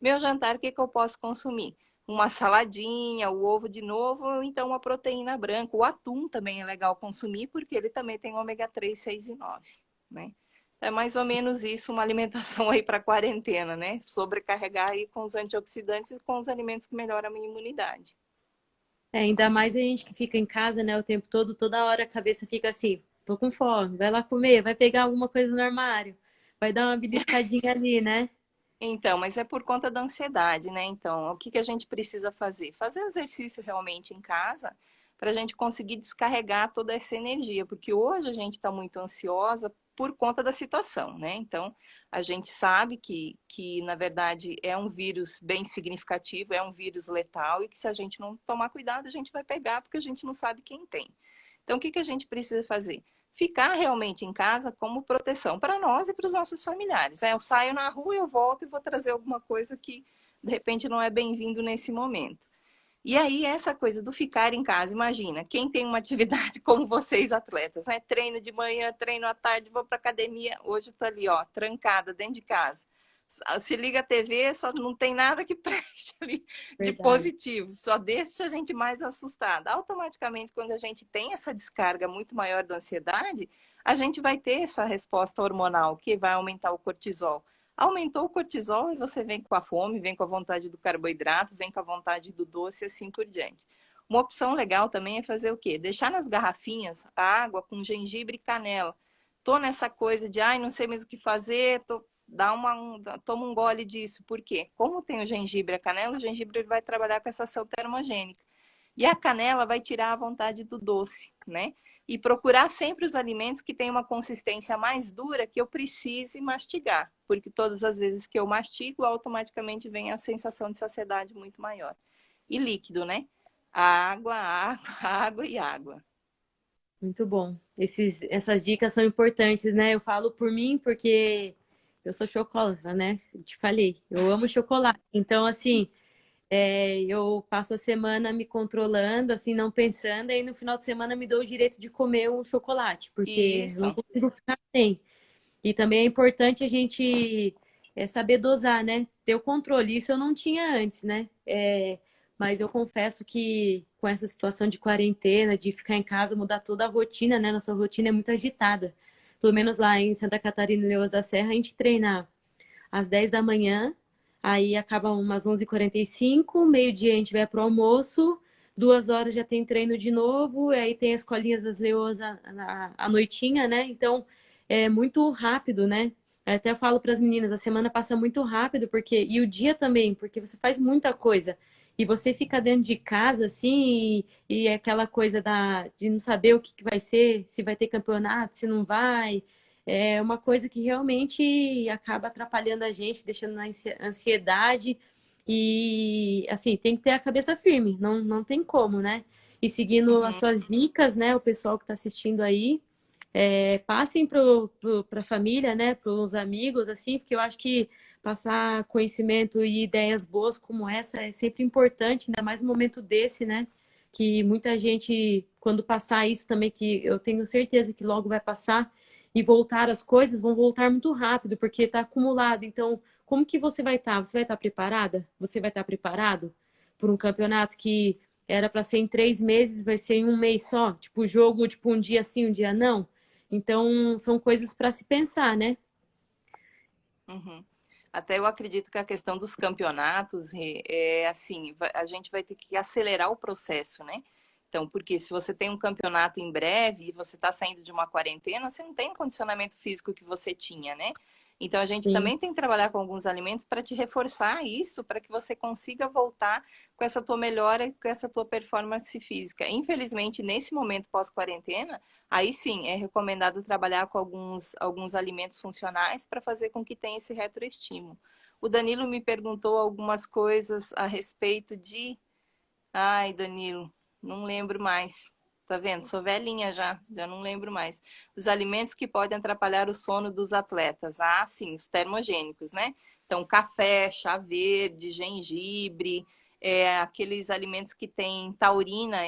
Meu jantar, o que eu posso consumir? Uma saladinha, o ovo de novo, ou então uma proteína branca. O atum também é legal consumir, porque ele também tem ômega 3, 6 e 9, né? É mais ou menos isso, uma alimentação aí para quarentena, né? Sobrecarregar aí com os antioxidantes e com os alimentos que melhoram a minha imunidade. É, ainda mais a gente que fica em casa, né, o tempo todo, toda hora a cabeça fica assim, tô com fome, vai lá comer, vai pegar alguma coisa no armário, vai dar uma beliscadinha ali, né? Então, mas é por conta da ansiedade, né? Então, o que que a gente precisa fazer? Fazer exercício realmente em casa para a gente conseguir descarregar toda essa energia, porque hoje a gente está muito ansiosa por conta da situação, né? Então, a gente sabe que, na verdade, é um vírus bem significativo, é um vírus letal e que se a gente não tomar cuidado, a gente vai pegar porque a gente não sabe quem tem. Então, o que que a gente precisa fazer? Ficar realmente em casa como proteção para nós e para os nossos familiares. Né? Eu saio na rua, eu volto e vou trazer alguma coisa que de repente não é bem-vindo nesse momento. E aí, essa coisa do ficar em casa, imagina, quem tem uma atividade como vocês, atletas, né? Treino de manhã, treino à tarde, vou para academia, hoje estou ali, ó, trancada dentro de casa. Se liga a TV, só não tem nada que preste ali de Verdade. positivo, só deixa a gente mais assustada. Automaticamente, quando a gente tem essa descarga muito maior da ansiedade, a gente vai ter essa resposta hormonal que vai aumentar o cortisol. Aumentou o cortisol e você vem com a fome, vem com a vontade do carboidrato, vem com a vontade do doce e assim por diante. Uma opção legal também é fazer o quê? Deixar nas garrafinhas a água com gengibre e canela. Tô nessa coisa de, ai, não sei mais o que fazer, toma um gole disso. Por quê? Como tem o gengibre e a canela, o gengibre ele vai trabalhar com essa ação termogênica. E a canela vai tirar a vontade do doce, né? E procurar sempre os alimentos que têm uma consistência mais dura que eu precise mastigar, porque todas as vezes que eu mastigo, automaticamente vem a sensação de saciedade muito maior. E líquido, né? Água, água, água e água. Muito bom. Essas dicas são importantes, né? Eu falo por mim porque eu sou chocolatra, né? Eu te falei, eu amo chocolate. Então, assim, eu passo a semana me controlando, assim, não pensando, e no final de semana me dou o direito de comer um chocolate, porque eu não Isso. consigo ficar sem. E também é importante a gente saber dosar, né? Ter o controle. Isso eu não tinha antes, né? Mas eu confesso que com essa situação de quarentena, de ficar em casa, mudar toda a rotina, né? Nossa rotina é muito agitada. Pelo menos lá em Santa Catarina e Leoas da Serra, a gente treina às 10 da manhã, aí acaba umas 11h45, meio-dia a gente vai pro almoço, 2 horas já tem treino de novo, e aí tem as escolinhas das leoas à noitinha, né? Então é muito rápido, né? Eu até falo para as meninas, a semana passa muito rápido, porque e o dia também, porque você faz muita coisa. E você fica dentro de casa, assim, e é aquela coisa de não saber o que, que vai ser, se vai ter campeonato, se não vai. É uma coisa que realmente acaba atrapalhando a gente, deixando na ansiedade. E, assim, tem que ter a cabeça firme, não tem como, né? E seguindo as Uhum. suas dicas, né? O pessoal que está assistindo aí, passem para a família, né? Para os amigos, assim, porque eu acho que passar conhecimento e ideias boas como essa é sempre importante, ainda mais no momento desse, né? Que muita gente, quando passar isso também, que eu tenho certeza que logo vai passar, e voltar as coisas vão voltar muito rápido, porque está acumulado. Então, como que você vai estar? Você vai estar preparada? Você vai estar preparado por um campeonato que era para ser em 3 meses, vai ser em um mês só? Tipo, jogo, tipo, um dia sim, um dia não? Então, são coisas para se pensar, né? Uhum. Até eu acredito que a questão dos campeonatos assim, a gente vai ter que acelerar o processo, né? Então, porque se você tem um campeonato em breve e você está saindo de uma quarentena, você não tem o condicionamento físico que você tinha, né? Então, a gente Sim. também tem que trabalhar com alguns alimentos para te reforçar isso, para que você consiga voltar com essa tua melhora, com essa tua performance física. Infelizmente, nesse momento pós-quarentena, aí sim é recomendado trabalhar com alguns alimentos funcionais para fazer com que tenha esse retroestímulo. O Danilo me perguntou algumas coisas a respeito de. Ai, Danilo, não lembro mais. Tá vendo? Sou velhinha já não lembro mais. Os alimentos que podem atrapalhar o sono dos atletas. Ah, sim, os termogênicos, né? Então, café, chá verde, gengibre, aqueles alimentos que têm taurina,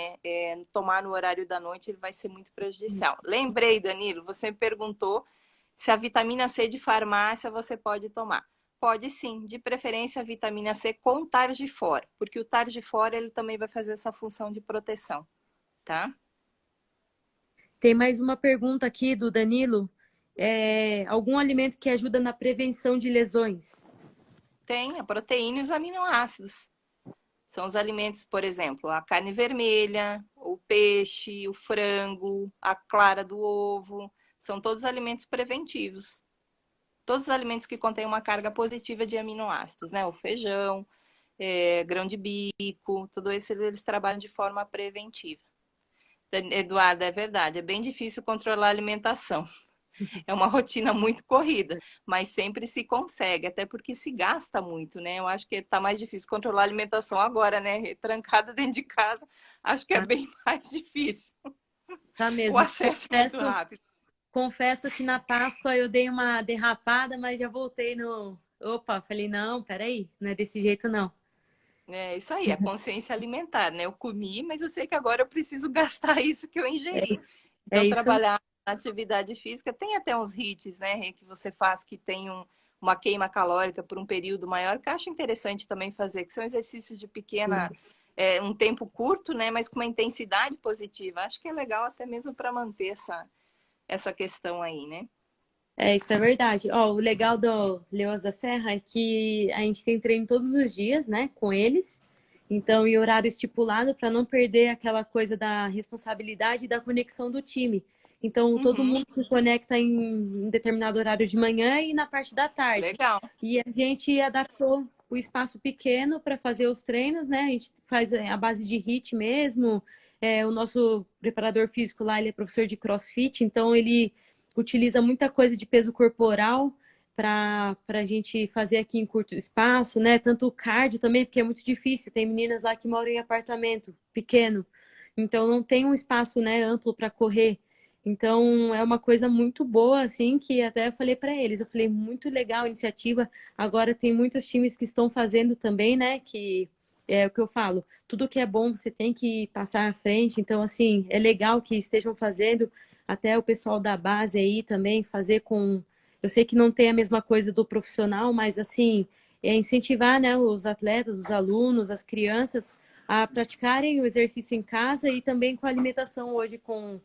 tomar no horário da noite, ele vai ser muito prejudicial. Lembrei, Danilo, você me perguntou se a vitamina C de farmácia você pode tomar. Pode sim, de preferência a vitamina C com targifora, porque o targifora ele também vai fazer essa função de proteção, tá? Tem mais uma pergunta aqui do Danilo. algum alimento que ajuda na prevenção de lesões? Tem a proteína e os aminoácidos. São os alimentos, por exemplo, a carne vermelha, o peixe, o frango, a clara do ovo. São todos alimentos preventivos. Todos os alimentos que contêm uma carga positiva de aminoácidos, né? O feijão, grão de bico, tudo isso eles trabalham de forma preventiva. Eduardo, é verdade, é bem difícil controlar a alimentação. É uma rotina muito corrida, mas sempre se consegue, até porque se gasta muito, né? Eu acho que está mais difícil controlar a alimentação agora, né? Trancada dentro de casa, acho que é Tá, bem mais difícil. tá O mesmo. acesso é muito rápido. Confesso que na Páscoa eu dei uma derrapada, mas já voltei no. Opa, falei, não, peraí, não é desse jeito não. É isso aí, a consciência alimentar, né? Eu comi, mas eu sei que agora eu preciso gastar isso que eu É ingeri. isso, é Então, isso. trabalhar na atividade física, tem até uns hits, né, Rê, que você faz que tem uma queima calórica por um período maior, que eu acho interessante também fazer, que são exercícios de pequena, um tempo curto, né, mas com uma intensidade positiva. Acho que é legal até mesmo para manter essa questão aí, né? Isso é verdade. Ó, o legal do Leões da Serra é que a gente tem treino todos os dias, né, com eles. Então, em horário estipulado para não perder aquela coisa da responsabilidade e da conexão do time. Então, todo Uhum, mundo se conecta em um determinado horário de manhã e na parte da tarde. legal. E a gente adaptou o espaço pequeno para fazer os treinos, né? A gente faz a base de HIIT mesmo. O nosso preparador físico lá, ele é professor de CrossFit, então ele utiliza muita coisa de peso corporal para a gente fazer aqui em curto espaço, né? Tanto o cardio também, porque é muito difícil. Tem meninas lá que moram em apartamento pequeno, então não tem um espaço, né, amplo para correr. Então é uma coisa muito boa, assim, que até eu falei para eles, eu falei muito legal a iniciativa. Agora tem muitos times que estão fazendo também, né? Que é o que eu falo, tudo que é bom você tem que passar à frente. Então, assim, é legal que estejam fazendo até o pessoal da base aí também fazer com. Eu sei que não tem a mesma coisa do profissional, mas assim, incentivar, né, os atletas, os alunos, as crianças a praticarem o exercício em casa e também com a alimentação hoje com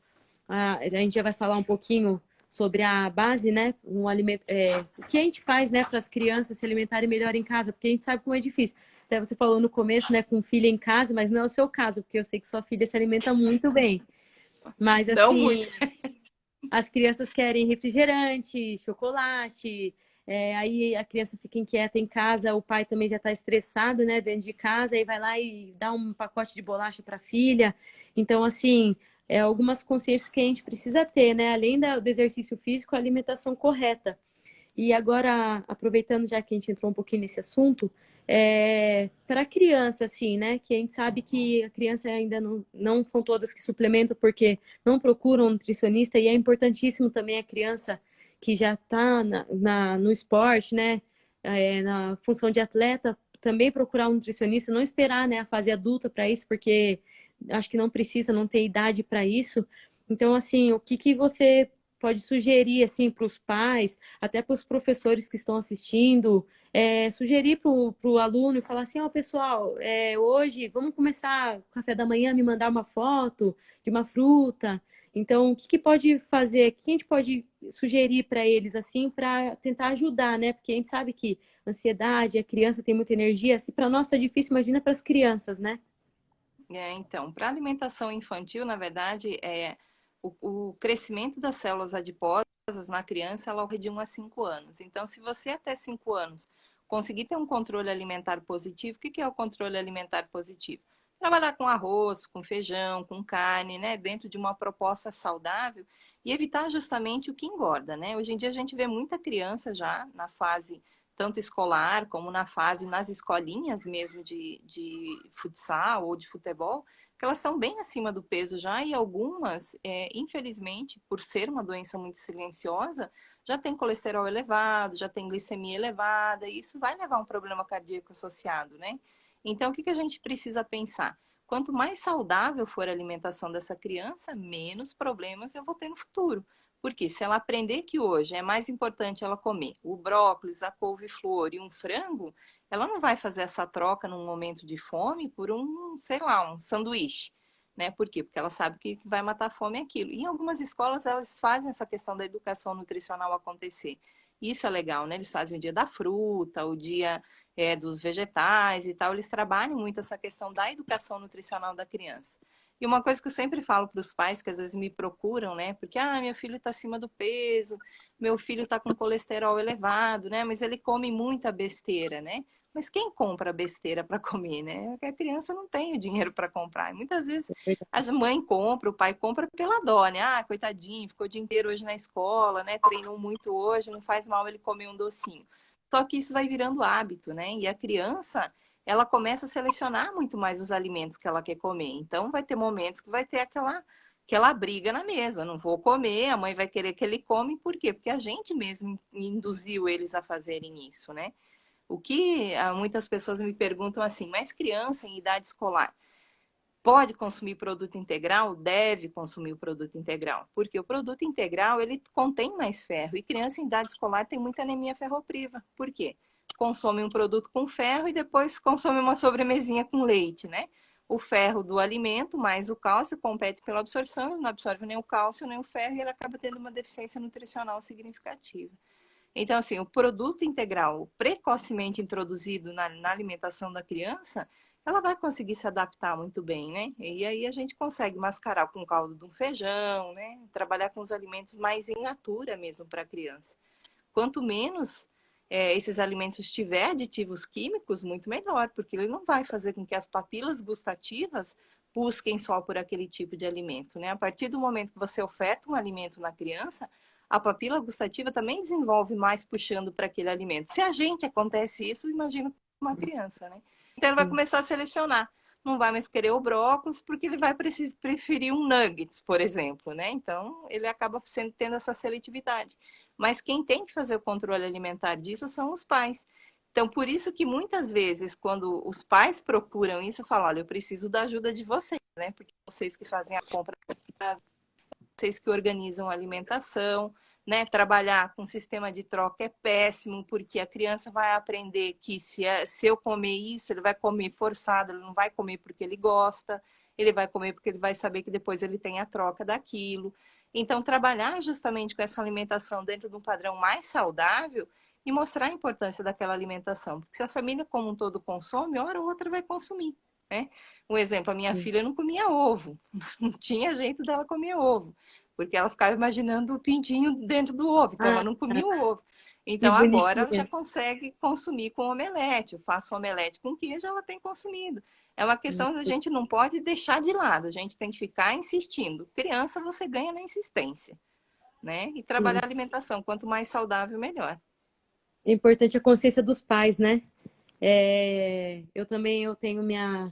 a gente já vai falar um pouquinho sobre a base, né? O que a gente faz, né, para as crianças se alimentarem melhor em casa, porque a gente sabe como é difícil. Até você falou no começo, né, com filha em casa, mas não é o seu caso, porque eu sei que sua filha se alimenta muito bem. Mas Não muito. assim, as crianças querem refrigerante, chocolate, aí a criança fica inquieta em casa, o pai também já está estressado, né, dentro de casa, aí vai lá e dá um pacote de bolacha para a filha. Então, assim, algumas consciências que a gente precisa ter, né, além do exercício físico, a alimentação correta. E agora, aproveitando já que a gente entrou um pouquinho nesse assunto, para a criança, assim, né? Que a gente sabe que a criança ainda não são todas que suplementam porque não procuram um nutricionista, e é importantíssimo também a criança que já está no esporte, né? Na função de atleta, também procurar um nutricionista, não esperar, né, a fase adulta para isso, porque acho que não precisa, não tem idade para isso. Então, assim, o que você pode sugerir assim para os pais, até para os professores que estão assistindo, sugerir para o aluno e falar assim, ó, pessoal, hoje vamos começar o café da manhã, me mandar uma foto de uma fruta. Então, o que pode fazer? O que a gente pode sugerir para eles assim para tentar ajudar, né? Porque a gente sabe que ansiedade, a criança tem muita energia, se para nós é difícil, imagina para as crianças, né? Então, para alimentação infantil, na verdade, o crescimento das células adiposas na criança ela ocorre de 1 a 5 anos. Então, se você até 5 anos conseguir ter um controle alimentar positivo, o que é o controle alimentar positivo? Trabalhar com arroz, com feijão, com carne, né, dentro de uma proposta saudável e evitar justamente o que engorda, né? Hoje em dia a gente vê muita criança já na fase tanto escolar como na fase nas escolinhas mesmo de futsal ou de futebol, que elas estão bem acima do peso já e algumas, infelizmente, por ser uma doença muito silenciosa, já tem colesterol elevado, já tem glicemia elevada, e isso vai levar a um problema cardíaco associado, né? Então, o que a gente precisa pensar? Quanto mais saudável for a alimentação dessa criança, menos problemas eu vou ter no futuro. Porque se ela aprender que hoje é mais importante ela comer o brócolis, a couve-flor e um frango, ela não vai fazer essa troca num momento de fome por um, sei lá, um sanduíche. né? Por quê? Porque ela sabe que vai matar a fome aquilo. E em algumas escolas, elas fazem essa questão da educação nutricional acontecer. Isso é legal, né? Eles fazem o dia da fruta, o dia dos vegetais e tal. Eles trabalham muito essa questão da educação nutricional da criança. E uma coisa que eu sempre falo para os pais, que às vezes me procuram, né? Porque, meu filho está acima do peso, meu filho está com colesterol elevado, né? Mas ele come muita besteira, né? Mas quem compra besteira para comer, né? Porque a criança não tem o dinheiro para comprar. E muitas vezes a mãe compra, o pai compra pela dó, né? Coitadinho, ficou o dia inteiro hoje na escola, né? Treinou muito hoje, não faz mal ele comer um docinho. Só que isso vai virando hábito, né? E a criança, ela começa a selecionar muito mais os alimentos que ela quer comer. Então, vai ter momentos que vai ter aquela briga na mesa. Não vou comer, a mãe vai querer que ele come. Por quê? Porque a gente mesmo induziu eles a fazerem isso, né? O que muitas pessoas me perguntam assim, mas criança em idade escolar pode consumir produto integral? Deve consumir o produto integral, porque o produto integral ele contém mais ferro e criança em idade escolar tem muita anemia ferropriva. Por quê? Consome um produto com ferro e depois consome uma sobremesinha com leite, né? O ferro do alimento mais o cálcio compete pela absorção, ele não absorve nem o cálcio nem o ferro e ele acaba tendo uma deficiência nutricional significativa. Então, assim, o produto integral precocemente introduzido na alimentação da criança, ela vai conseguir se adaptar muito bem, né? E aí a gente consegue mascarar com o caldo de um feijão, né? Trabalhar com os alimentos mais in natura mesmo para a criança. Quanto menos esses alimentos tiver aditivos químicos, muito melhor, porque ele não vai fazer com que as papilas gustativas busquem só por aquele tipo de alimento, né? A partir do momento que você oferta um alimento na criança, a papila gustativa também desenvolve mais puxando para aquele alimento. Se a gente acontece isso, imagina uma criança, né? Então ele vai começar a selecionar. Não vai mais querer o brócolis porque ele vai preferir um nuggets, por exemplo, né? Então ele acaba tendo essa seletividade. Mas quem tem que fazer o controle alimentar disso são os pais. Então, por isso que muitas vezes, quando os pais procuram isso, eu falo, olha, eu preciso da ajuda de vocês, né? Porque vocês que fazem a compra, vocês que organizam a alimentação, né? Trabalhar com sistema de troca é péssimo, porque a criança vai aprender que se eu comer isso, ele vai comer forçado, ele não vai comer porque ele gosta, ele vai comer porque ele vai saber que depois ele tem a troca daquilo. Então, trabalhar justamente com essa alimentação dentro de um padrão mais saudável e mostrar a importância daquela alimentação. Porque se a família como um todo consome, hora ou outra vai consumir, né? Um exemplo, a minha filha não comia ovo, não tinha jeito dela comer ovo, porque ela ficava imaginando o pintinho dentro do ovo, então ela não comia o ovo. Que Então agora ela já bonitinha. consegue consumir com omelete. Eu faço omelete com queijo, ela tem consumido. É uma questão que a gente não pode deixar de lado, a gente tem que ficar insistindo. Criança você ganha na insistência, né? E trabalhar a alimentação, quanto mais saudável, melhor. É importante a consciência dos pais, né? Eu tenho minha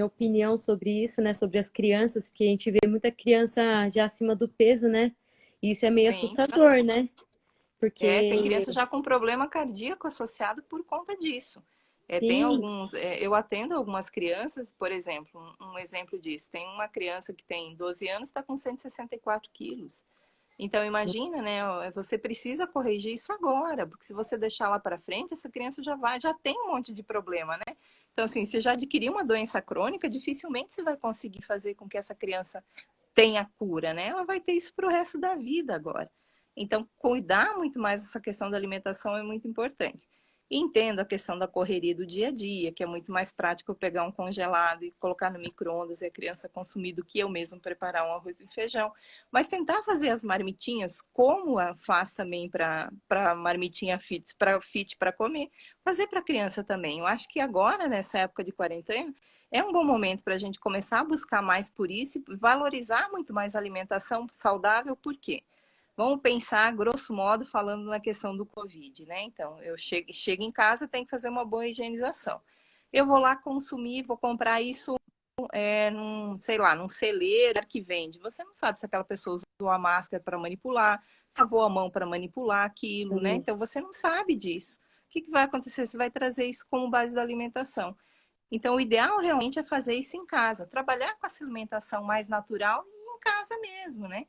opinião sobre isso, né? Sobre as crianças, porque a gente vê muita criança já acima do peso, né? E isso é meio Sim. assustador, né? Tem Porque, criança já com problema cardíaco associado por conta disso. Tem sim, alguns, eu atendo algumas crianças, por exemplo, um exemplo disso. Tem uma criança que tem 12 anos, está com 164 quilos. Então, imagina, né? Você precisa corrigir isso agora, porque se você deixar lá para frente, essa criança já tem um monte de problema, né? Então, assim, se já adquirir uma doença crônica, dificilmente você vai conseguir fazer com que essa criança tenha cura, né? Ela vai ter isso para o resto da vida agora. Então, cuidar muito mais dessa questão da alimentação é muito importante. E entendo a questão da correria do dia a dia, que é muito mais prático eu pegar um congelado e colocar no micro-ondas e a criança consumir do que eu mesmo preparar um arroz e feijão. Mas tentar fazer as marmitinhas, como faz também para marmitinha fit para comer, fazer para a criança também. Eu acho que agora, nessa época de quarentena, é um bom momento para a gente começar a buscar mais por isso e valorizar muito mais a alimentação saudável, por quê? Vamos pensar, grosso modo, falando na questão do Covid, né? Então, eu chego em casa, eu tenho que fazer uma boa higienização. Eu vou lá consumir, vou comprar isso, sei lá, num celeiro que vende. Você não sabe se aquela pessoa usou a máscara para manipular, se lavou a mão para manipular aquilo, né? Então, você não sabe disso. O que vai acontecer? Você vai trazer isso como base da alimentação. Então, o ideal realmente é fazer isso em casa, trabalhar com essa alimentação mais natural e em casa mesmo, né?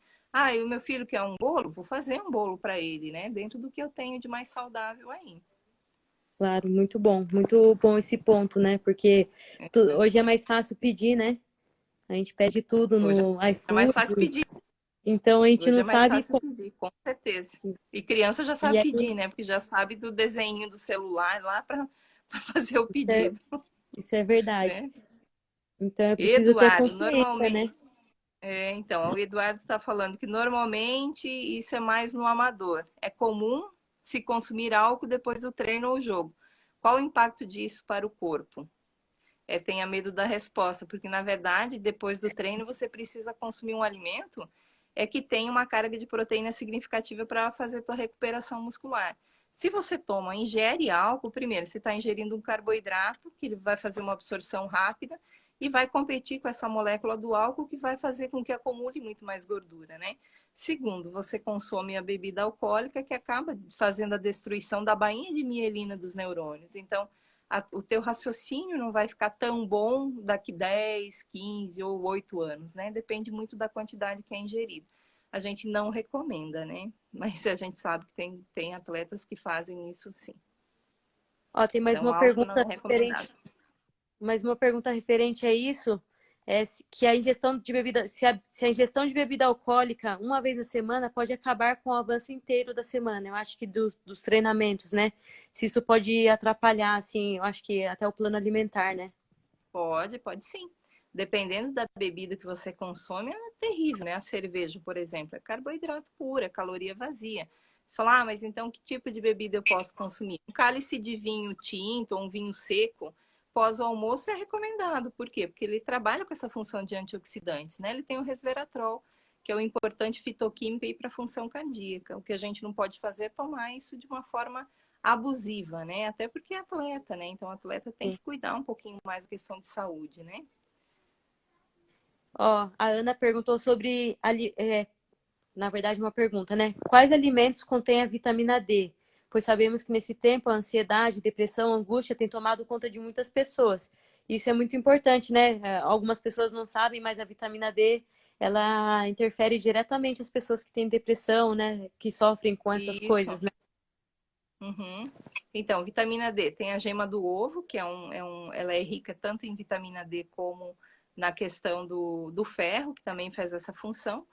E o meu filho quer um bolo, vou fazer um bolo para ele, né? Dentro do que eu tenho de mais saudável aí. claro, muito bom esse ponto, né? Porque hoje é mais fácil pedir, né? A gente pede tudo Hoje no é mais fácil iFood, pedir. então a gente Hoje não é mais sabe fácil como. pedir, com certeza. E criança já E sabe aí, pedir, né? Porque já sabe do desenho do celular lá para fazer o isso é, pedido, isso é verdade. né? Então é preciso ter Eduardo, consciência, normalmente. né? Então, o Eduardo está falando que normalmente isso é mais no amador. É comum se consumir álcool depois do treino ou jogo. Qual o impacto disso para o corpo? Tenha medo da resposta, porque na verdade, depois do treino, você precisa consumir um alimento que tem uma carga de proteína significativa para fazer tua recuperação muscular. Se você ingere álcool, primeiro, você está ingerindo um carboidrato, que ele vai fazer uma absorção rápida e vai competir com essa molécula do álcool, que vai fazer com que acumule muito mais gordura, né? Segundo, você consome a bebida alcoólica, que acaba fazendo a destruição da bainha de mielina dos neurônios. Então, o teu raciocínio não vai ficar tão bom daqui 10, 15 ou 8 anos, né? Depende muito da quantidade que é ingerida. A gente não recomenda, né? Mas a gente sabe que tem atletas que fazem isso sim. Ó, tem mais Então, uma álcool não pergunta é recomendado. referente, mais uma pergunta referente a isso. Que a ingestão de bebida, se a ingestão de bebida alcoólica uma vez a semana pode acabar com o avanço inteiro da semana. Eu acho que dos treinamentos, né? Se isso pode atrapalhar, assim, eu acho que até o plano alimentar, né? Pode sim. Dependendo da bebida que você consome, é terrível, né? A cerveja, por exemplo, é carboidrato puro, é caloria vazia. Falar, mas então que tipo de bebida eu posso consumir? Um cálice de vinho tinto ou um vinho seco, pós o almoço é recomendado. Por quê? Porque ele trabalha com essa função de antioxidantes, né? Ele tem o resveratrol, que é o importante fitoquímico para a função cardíaca. O que a gente não pode fazer é tomar isso de uma forma abusiva, né? Até porque é atleta, né? Então, o atleta tem Sim. que cuidar um pouquinho mais da questão de saúde, né? Ó, a Ana perguntou sobre, na verdade, uma pergunta, né? Quais alimentos contêm a vitamina D? Pois sabemos que nesse tempo a ansiedade, depressão, angústia tem tomado conta de muitas pessoas. Isso é muito importante, né? Algumas pessoas não sabem, mas a vitamina D, ela interfere diretamente as pessoas que têm depressão, né? Que sofrem com essas Isso. coisas, né? Uhum. Então, vitamina D, tem a gema do ovo, que ela é rica tanto em vitamina D como na questão do ferro, que também faz essa função.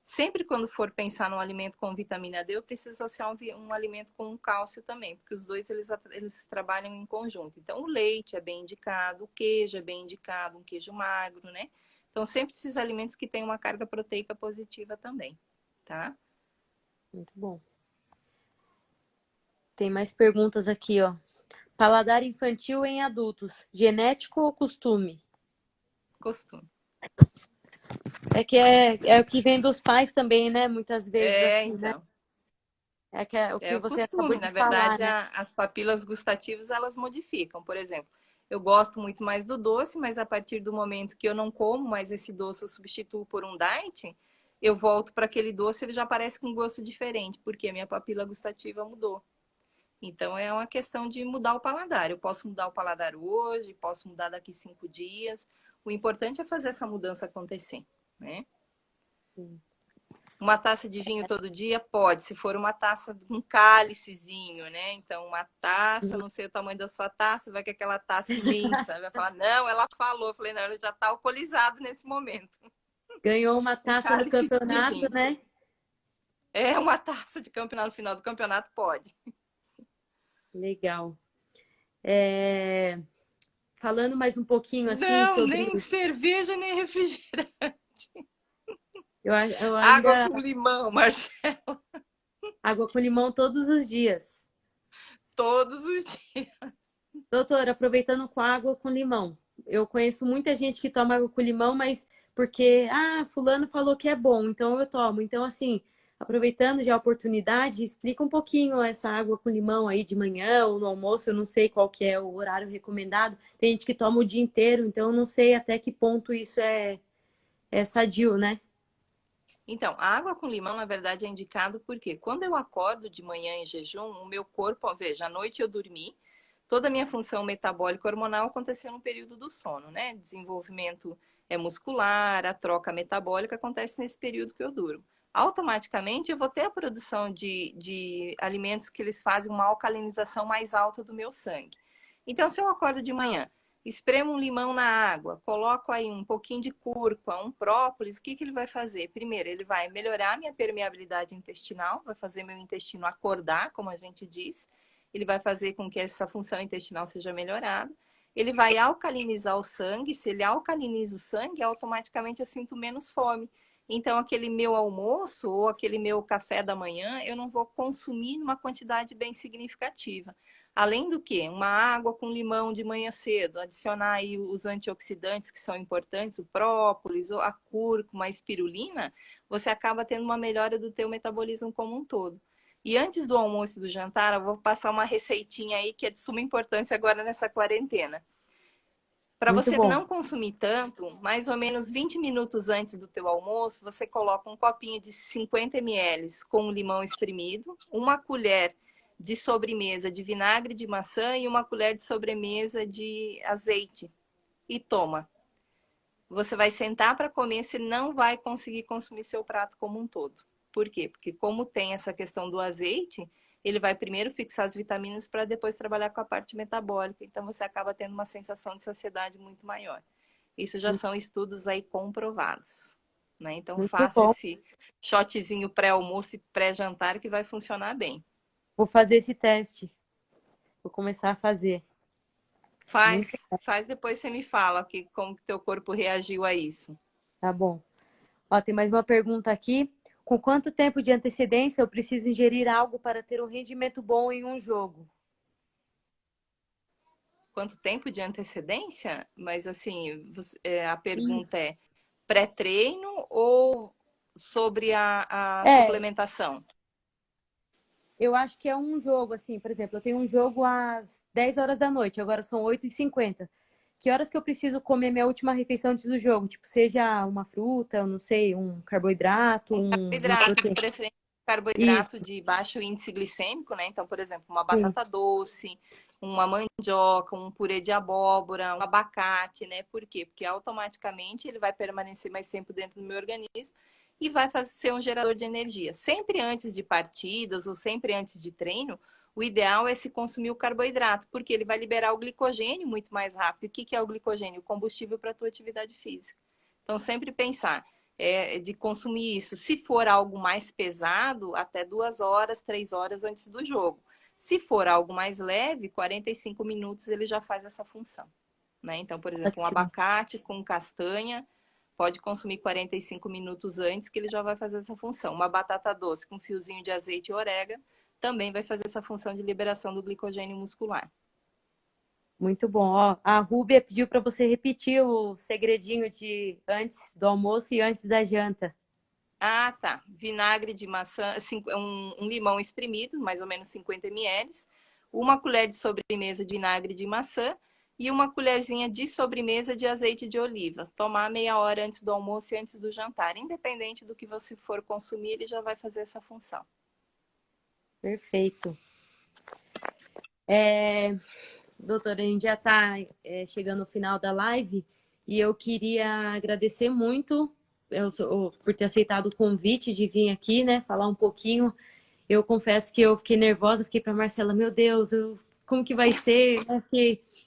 Sempre quando for pensar num alimento com vitamina D, eu preciso associar um alimento com cálcio também, porque os dois eles trabalham em conjunto. Então, o leite é bem indicado, o queijo é bem indicado, um queijo magro, né? Então, sempre esses alimentos que têm uma carga proteica positiva também, tá? Muito bom. Tem mais perguntas aqui, ó. Paladar infantil em adultos, genético ou costume? Costume. É o que vem dos pais também, né? Muitas vezes, assim, né? Então. É o É que o você acabou costume, de na falar, verdade, né? as papilas gustativas elas modificam. Por exemplo, eu gosto muito mais do doce, mas a partir do momento que eu não como mais esse doce, eu substituo por um diet, eu volto para aquele doce, ele já parece com um gosto diferente, porque a minha papila gustativa mudou. Então é uma questão de mudar o paladar. Eu posso mudar o paladar hoje, posso mudar daqui 5 dias. O importante é fazer essa mudança acontecer, né? Sim. Uma taça de vinho todo dia? Pode, se for uma taça, um cálicezinho, né? Então, uma taça, não sei o tamanho da sua taça, vai que aquela taça imensa. Vai falar, não, ela falou. Eu falei, não, ele já está alcoolizado nesse momento. Ganhou uma Um taça no cálice de campeonato, vinho. né? É uma taça de campeonato, no final do campeonato, pode. Legal. Falando mais um pouquinho assim Não, sobre. nem cerveja, nem refrigerante. Eu Água ainda. com limão, Marcelo, Água com limão todos os dias. todos os dias. Doutora, aproveitando com água com limão. Eu conheço muita gente que toma água com limão, mas porque, fulano falou que é bom, então eu tomo. Então, assim, aproveitando já a oportunidade, explica um pouquinho essa água com limão aí de manhã ou no almoço, eu não sei qual que é o horário recomendado. Tem gente que toma o dia inteiro, então eu não sei até que ponto isso é sadio, né? Então, a água com limão, na verdade, é indicado porque quando eu acordo de manhã em jejum, o meu corpo, ó, veja, à noite eu dormi, toda a minha função metabólica hormonal aconteceu no período do sono, né? Desenvolvimento muscular, a troca metabólica acontece nesse período que eu durmo. Automaticamente eu vou ter a produção de alimentos que eles fazem uma alcalinização mais alta do meu sangue. Então, se eu acordo de manhã, espremo um limão na água, coloco aí um pouquinho de cúrcuma, um própolis, o que que ele vai fazer? Primeiro, ele vai melhorar a minha permeabilidade intestinal, vai fazer meu intestino acordar, como a gente diz. Ele vai fazer com que essa função intestinal seja melhorada. Ele vai alcalinizar o sangue. Se ele alcaliniza o sangue, automaticamente eu sinto menos fome. Então, aquele meu almoço ou aquele meu café da manhã, eu não vou consumir numa quantidade bem significativa. Além do que, uma água com limão de manhã cedo, adicionar aí os antioxidantes que são importantes, o própolis, a cúrcuma, a espirulina, você acaba tendo uma melhora do teu metabolismo como um todo. E antes do almoço e do jantar, eu vou passar uma receitinha aí que é de suma importância agora nessa quarentena. Para Muito você bom. não consumir tanto, mais ou menos 20 minutos antes do teu almoço, você coloca um copinho de 50 ml com limão espremido, uma colher de sobremesa de vinagre de maçã e uma colher de sobremesa de azeite. E toma. Você vai sentar para comer, você não vai conseguir consumir seu prato como um todo. Por quê? Porque como tem essa questão do azeite, ele vai primeiro fixar as vitaminas para depois trabalhar com a parte metabólica. Então você acaba tendo uma sensação de saciedade muito maior. Isso já são estudos aí comprovados, né? Então Muito faça bom. esse shotzinho pré-almoço e pré-jantar que vai funcionar bem. Vou fazer esse teste. Vou começar a fazer. Muito Faz depois você me fala como que teu corpo reagiu a isso. tá bom. Ó, tem mais uma pergunta aqui. Com quanto tempo de antecedência eu preciso ingerir algo para ter um rendimento bom em um jogo? Quanto tempo de antecedência? Mas assim, a Isso. pergunta é pré-treino ou sobre a É, suplementação? eu acho que é um jogo, assim, por exemplo, eu tenho um jogo às 10 horas da noite, agora são 8h50. Que horas que eu preciso comer minha última refeição antes do jogo? Tipo, seja uma fruta, eu não sei, um carboidrato, uma Carboidrato, de proteína. preferência Isso, carboidrato de baixo índice glicêmico, né? Então, por exemplo, uma sim. batata doce, uma mandioca, um purê de abóbora, um abacate, né? Por quê? Porque automaticamente ele vai permanecer mais tempo dentro do meu organismo e vai ser um gerador de energia. Sempre antes de partidas ou sempre antes de treino, o ideal é se consumir o carboidrato, porque ele vai liberar o glicogênio muito mais rápido. O que é o glicogênio? O combustível para a tua atividade física. Então, sempre pensar de consumir isso. Se for algo mais pesado, até 2 horas, 3 horas antes do jogo. Se for algo mais leve, 45 minutos ele já faz essa função. Né? Então, por exemplo, um Ótimo. abacate com castanha, pode consumir 45 minutos antes que ele já vai fazer essa função. Uma batata doce com um fiozinho de azeite e orégano também vai fazer essa função de liberação do glicogênio muscular. Muito bom. Ó, a Rúbia pediu para você repetir o segredinho de antes do almoço e antes da janta. Ah, tá. Vinagre de maçã, um limão espremido, mais ou menos 50 ml, uma colher de sobremesa de vinagre de maçã e uma colherzinha de sobremesa de azeite de oliva. Tomar meia hora antes do almoço e antes do jantar. Independente do que você for consumir, ele já vai fazer essa função. Perfeito. Doutora, a gente já está chegando no final da live e eu queria agradecer muito por ter aceitado o convite de vir aqui, né, falar um pouquinho. Eu confesso que eu fiquei nervosa, fiquei para Marcela, meu Deus, como que vai ser?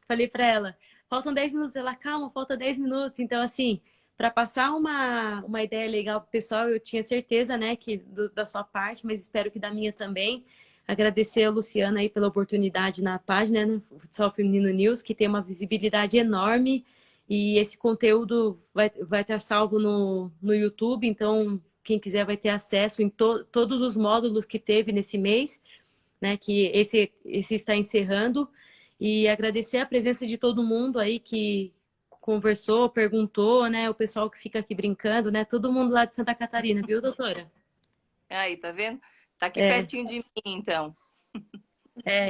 Falei para ela, faltam 10 minutos. Ela, calma, falta 10 minutos. Então, assim, para passar uma ideia legal para o pessoal, eu tinha certeza, né, que da sua parte, mas espero que da minha também. Agradecer a Luciana aí pela oportunidade na página, né, Futsal Feminino News, que tem uma visibilidade enorme e esse conteúdo vai estar salvo no YouTube, então quem quiser vai ter acesso em todos os módulos que teve nesse mês, né, que esse está encerrando, e agradecer a presença de todo mundo aí que conversou, perguntou, né, o pessoal que fica aqui brincando, né, todo mundo lá de Santa Catarina, viu, doutora? Aí, tá vendo? Tá aqui É, pertinho de mim, então.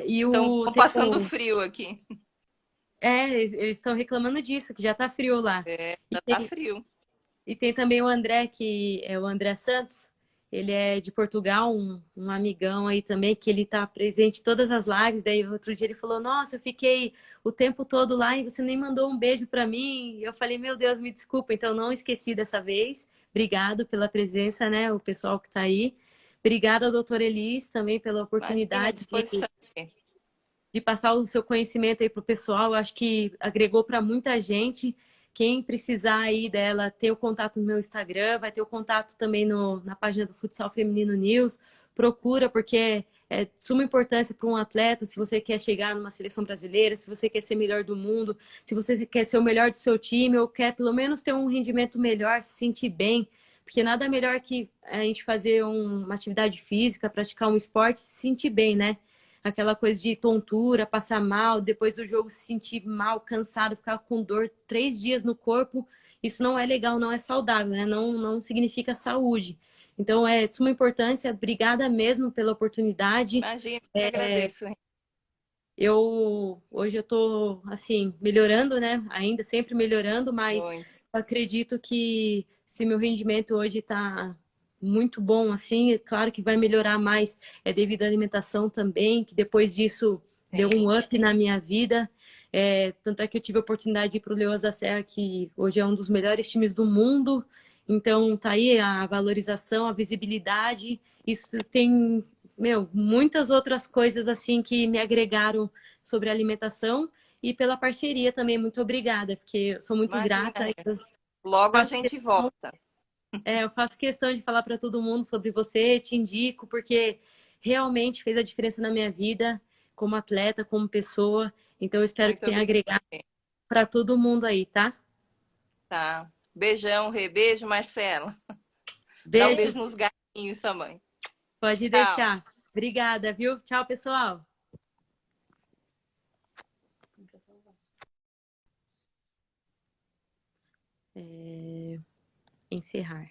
e Estão passando frio aqui. eles estão reclamando disso, que já tá frio lá. E Já tá tem, frio. e tem também o André, que é o André Santos, ele é de Portugal, um amigão aí também, que ele tá presente em todas as lives. Daí outro dia ele falou, nossa, eu fiquei o tempo todo lá e você nem mandou um beijo para mim. E eu falei, meu Deus, me desculpa, então não esqueci dessa vez. Obrigado pela presença, né, o pessoal que tá aí. Obrigada, doutora Elis, também pela Imagina, à oportunidade disposição. de passar o seu conhecimento aí pro pessoal. Eu acho que agregou para muita gente. Quem precisar aí dela, ter o contato no meu Instagram, vai ter o contato também na página do Futsal Feminino News. Procura, porque é de suma importância para um atleta, se você quer chegar numa seleção brasileira, se você quer ser melhor do mundo, se você quer ser o melhor do seu time, ou quer pelo menos ter um rendimento melhor, se sentir bem, porque nada melhor que a gente fazer uma atividade física, praticar um esporte, se sentir bem, né? Aquela coisa de tontura, passar mal, depois do jogo se sentir mal, cansado, ficar com dor 3 dias no corpo, isso não é legal, não é saudável, né? Não significa saúde. Então, é de suma importância. Obrigada mesmo pela oportunidade. Imagina, eu que agradeço. Hoje eu tô, assim, melhorando, né? Ainda sempre melhorando, mas Muito. acredito que se meu rendimento hoje está muito bom, assim, é claro que vai melhorar mais, é devido à alimentação também, que depois disso deu Sim. um up na minha vida. Tanto é que eu tive a oportunidade de ir para o Leoas da Serra, que hoje é um dos melhores times do mundo. Então, tá aí a valorização, a visibilidade. Isso tem, meu, muitas outras coisas assim que me agregaram sobre a alimentação e pela parceria também. Muito obrigada, porque eu sou muito Imagina, grata. Eu logo a faço gente questão, volta. eu faço questão de falar para todo mundo sobre você, te indico, porque realmente fez a diferença na minha vida, como atleta, como pessoa. Então, eu espero que Muito tenha obrigada. agregado para todo mundo aí, tá? Tá. Beijão, Rê. Beijo, Marcela. Dá um Beijo, beijo nos gatinhos também. pode Tchau. deixar. Obrigada, viu? Tchau, pessoal. Encerrar.